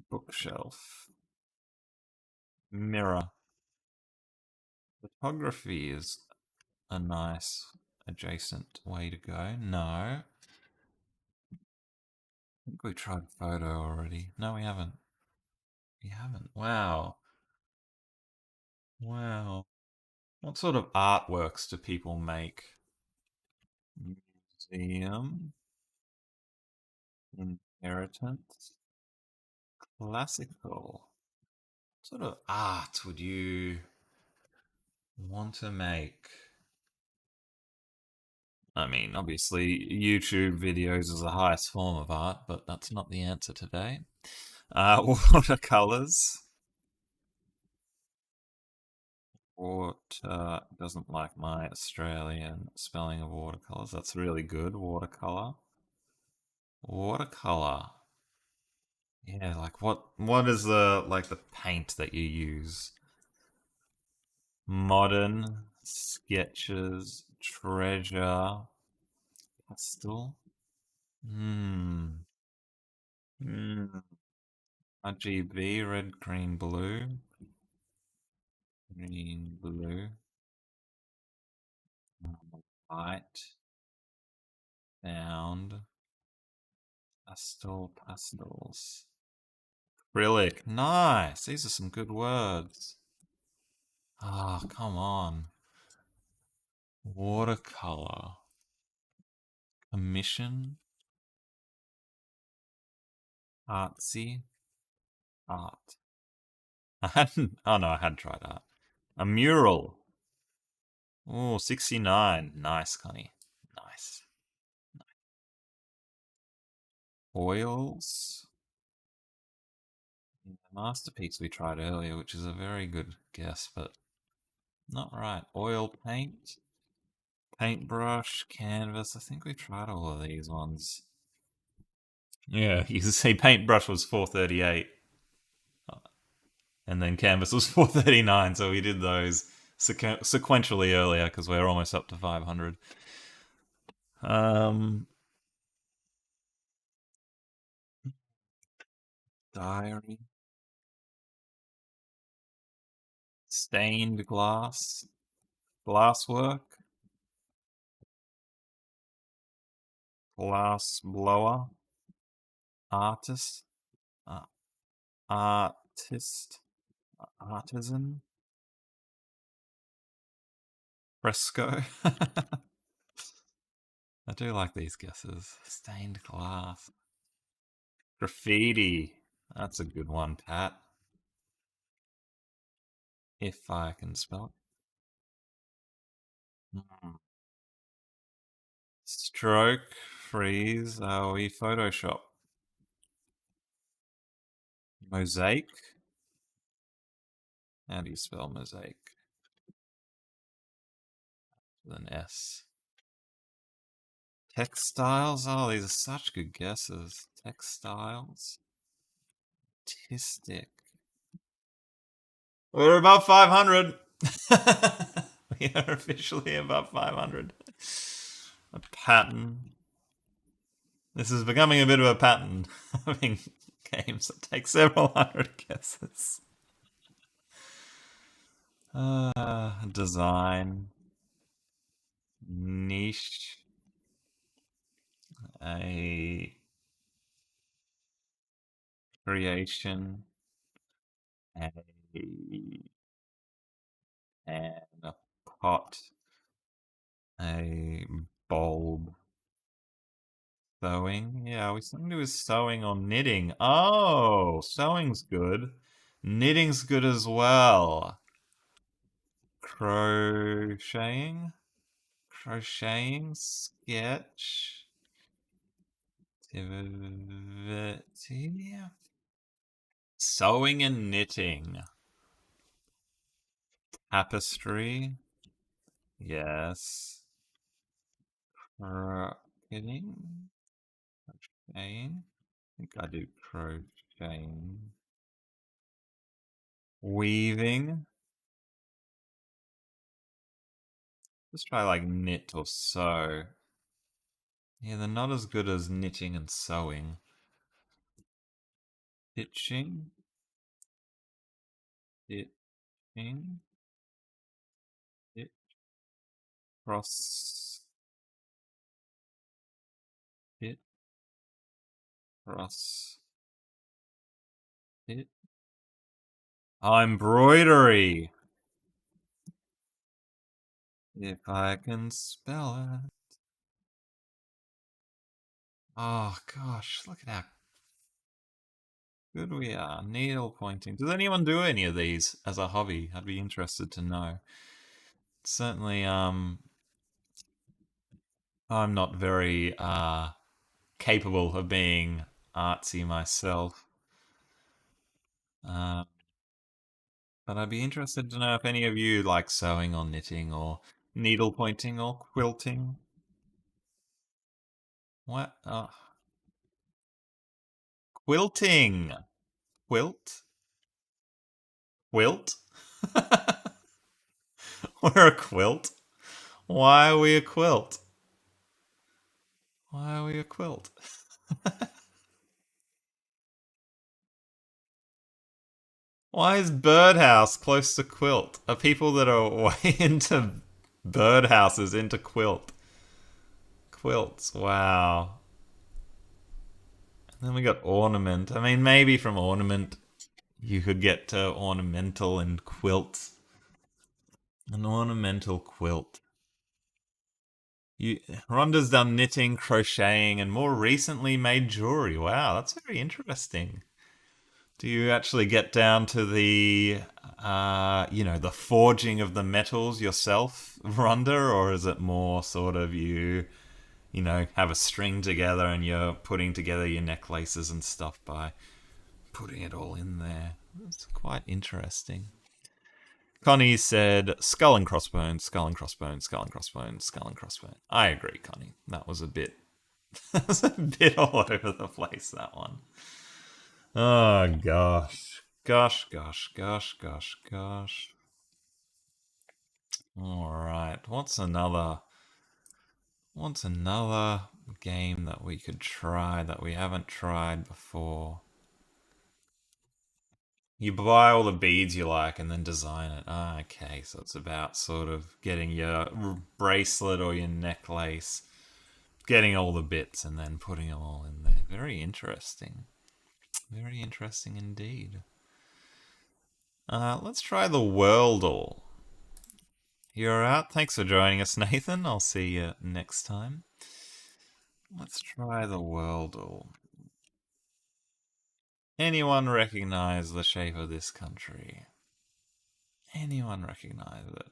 bookshelf. Mirror. Photography is a nice adjacent way to go. No. I think we tried photo already. No, we haven't. We haven't. Wow. Wow. What sort of artworks do people make? Museum. Inheritance. Classical. What sort of art would you want to make? I mean, obviously, YouTube videos is the highest form of art, but that's not the answer today. Watercolors. Water doesn't like my Australian spelling of watercolors. That's really good. Watercolor. Watercolor. Yeah, like what is the paint that you use? Modern sketches, treasure, pastel. Hmm. Hmm. RGB, red, green, blue. Green, blue. White. Found. Pastels. Acrylic. Nice. These are some good words. Ah, oh, come on. Watercolor. Commission. Artsy. Art. I hadn't. Oh no, I had tried art. A mural. Oh, 69. Nice, Connie. Nice. Oils. The masterpiece we tried earlier, which is a very good guess, but not right. Oil paint. Paintbrush. Canvas. I think we tried all of these ones. Yeah, you can see paintbrush was 438. And then canvas was 439, so we did those sequentially earlier because we're almost up to 500. Diary. Stained glass. Glasswork. Glass blower. Artist. Uh, artist. Artisan. Fresco. I do like these guesses. Stained glass. Graffiti. That's a good one, Pat. If I can spell it. Stroke. Freeze. We Photoshop. Mosaic. How do you spell mosaic? With an S. Textiles. Oh, these are such good guesses. Textiles. Artistic. We're above 500. We are officially above 500. A pattern. This is becoming a bit of a pattern. Having games that take several hundred guesses. Design. Niche. A creation. A and a pot. A bulb. Sewing. Yeah, we seem to do sewing or knitting. Oh, sewing's good. Knitting's good as well. Crocheting. Crocheting. Sketch. Activity. Sewing and knitting. Tapestry. Yes. Crocketing. Crocheting. I think I do crocheting. Weaving. Let's try like knit or sew. Yeah, they're not as good as knitting and sewing. Stitching. Stitching. Stitch. Cross. Stitch. Cross. Stitch. Embroidery. If I can spell it. Oh gosh, look at how good we are. Needle pointing. Does anyone do any of these as a hobby? I'd be interested to know. Certainly, I'm not very capable of being artsy myself. But I'd be interested to know if any of you like sewing or knitting or needle pointing or quilting. What? Oh. Quilting. Quilt? Quilt? We're a quilt. Why are we a quilt? Why are we a quilt? Why is birdhouse close to quilt? Are people that are way into birdhouses into quilt? Quilts, wow. And then we got ornament. I mean, maybe from ornament you could get to ornamental and quilt. An ornamental quilt. Rhonda's done knitting, crocheting, and more recently made jewelry. Wow, that's very interesting. Do you actually get down to the, the forging of the metals yourself, Rhonda, or is it more sort of have a string together and you're putting together your necklaces and stuff by putting it all in there? It's quite interesting. Connie said skull and crossbones, skull and crossbones, skull and crossbones, skull and crossbones. I agree, Connie. That was a bit all over the place, that one. Oh gosh. Gosh, gosh, gosh, gosh, gosh. Alright. What's another game that we could try that we haven't tried before? You buy all the beads you like and then design it. Ah, okay, so it's about sort of getting your bracelet or your necklace, getting all the bits and then putting them all in there. Very interesting. Very interesting indeed. Let's try the Wordle. You're out. Thanks for joining us, Nathan. I'll see you next time. Let's try the Wordle. Anyone recognize the shape of this country? Anyone recognize it?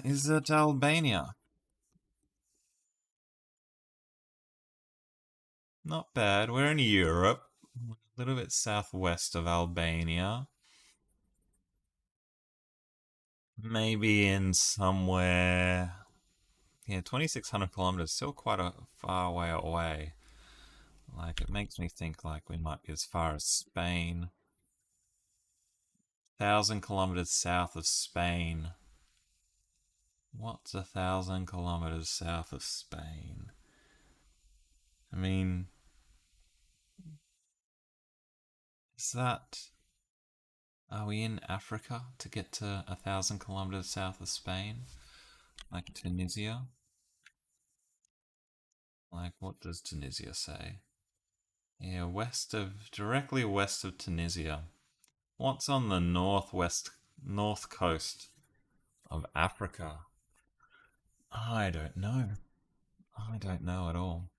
Is it Albania? Not bad. We're in Europe. A little bit southwest of Albania. Maybe in somewhere. Yeah, 2,600 kilometers. Still quite a far way away. Like, it makes me think like we might be as far as Spain. 1,000 kilometers south of Spain. What's 1,000 kilometers south of Spain? I mean, is that. Are we in Africa to get to 1,000 kilometers south of Spain? Like Tunisia? Like, what does Tunisia say? Yeah, directly west of Tunisia. What's on the north coast of Africa? I don't know. I don't know at all.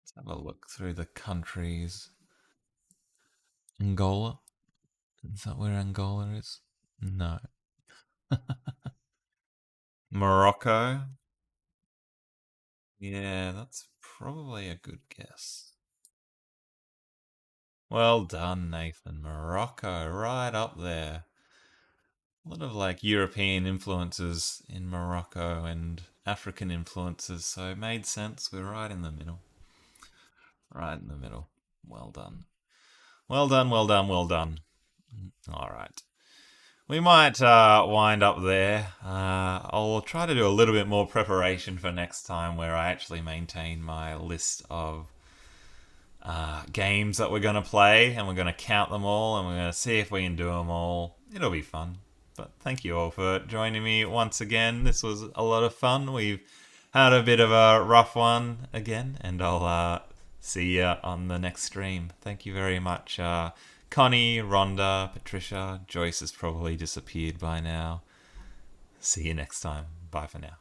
Let's have a look through the countries. Angola? Is that where Angola is? No. Morocco? Yeah, that's probably a good guess. Well done, Nathan. Morocco, right up there. A lot of like European influences in Morocco and African influences, so it made sense. We're right in the middle. Right in the middle. Well done. Well done, well done, well done. All right. We might wind up there. I'll try to do a little bit more preparation for next time where I actually maintain my list of games that we're going to play and we're going to count them all and we're going to see if we can do them all. It'll be fun. But thank you all for joining me once again. This was a lot of fun. We've had a bit of a rough one again, and I'll see you on the next stream. Thank you very much. Connie, Rhonda, Patricia, Joyce has probably disappeared by now. See you next time. Bye for now.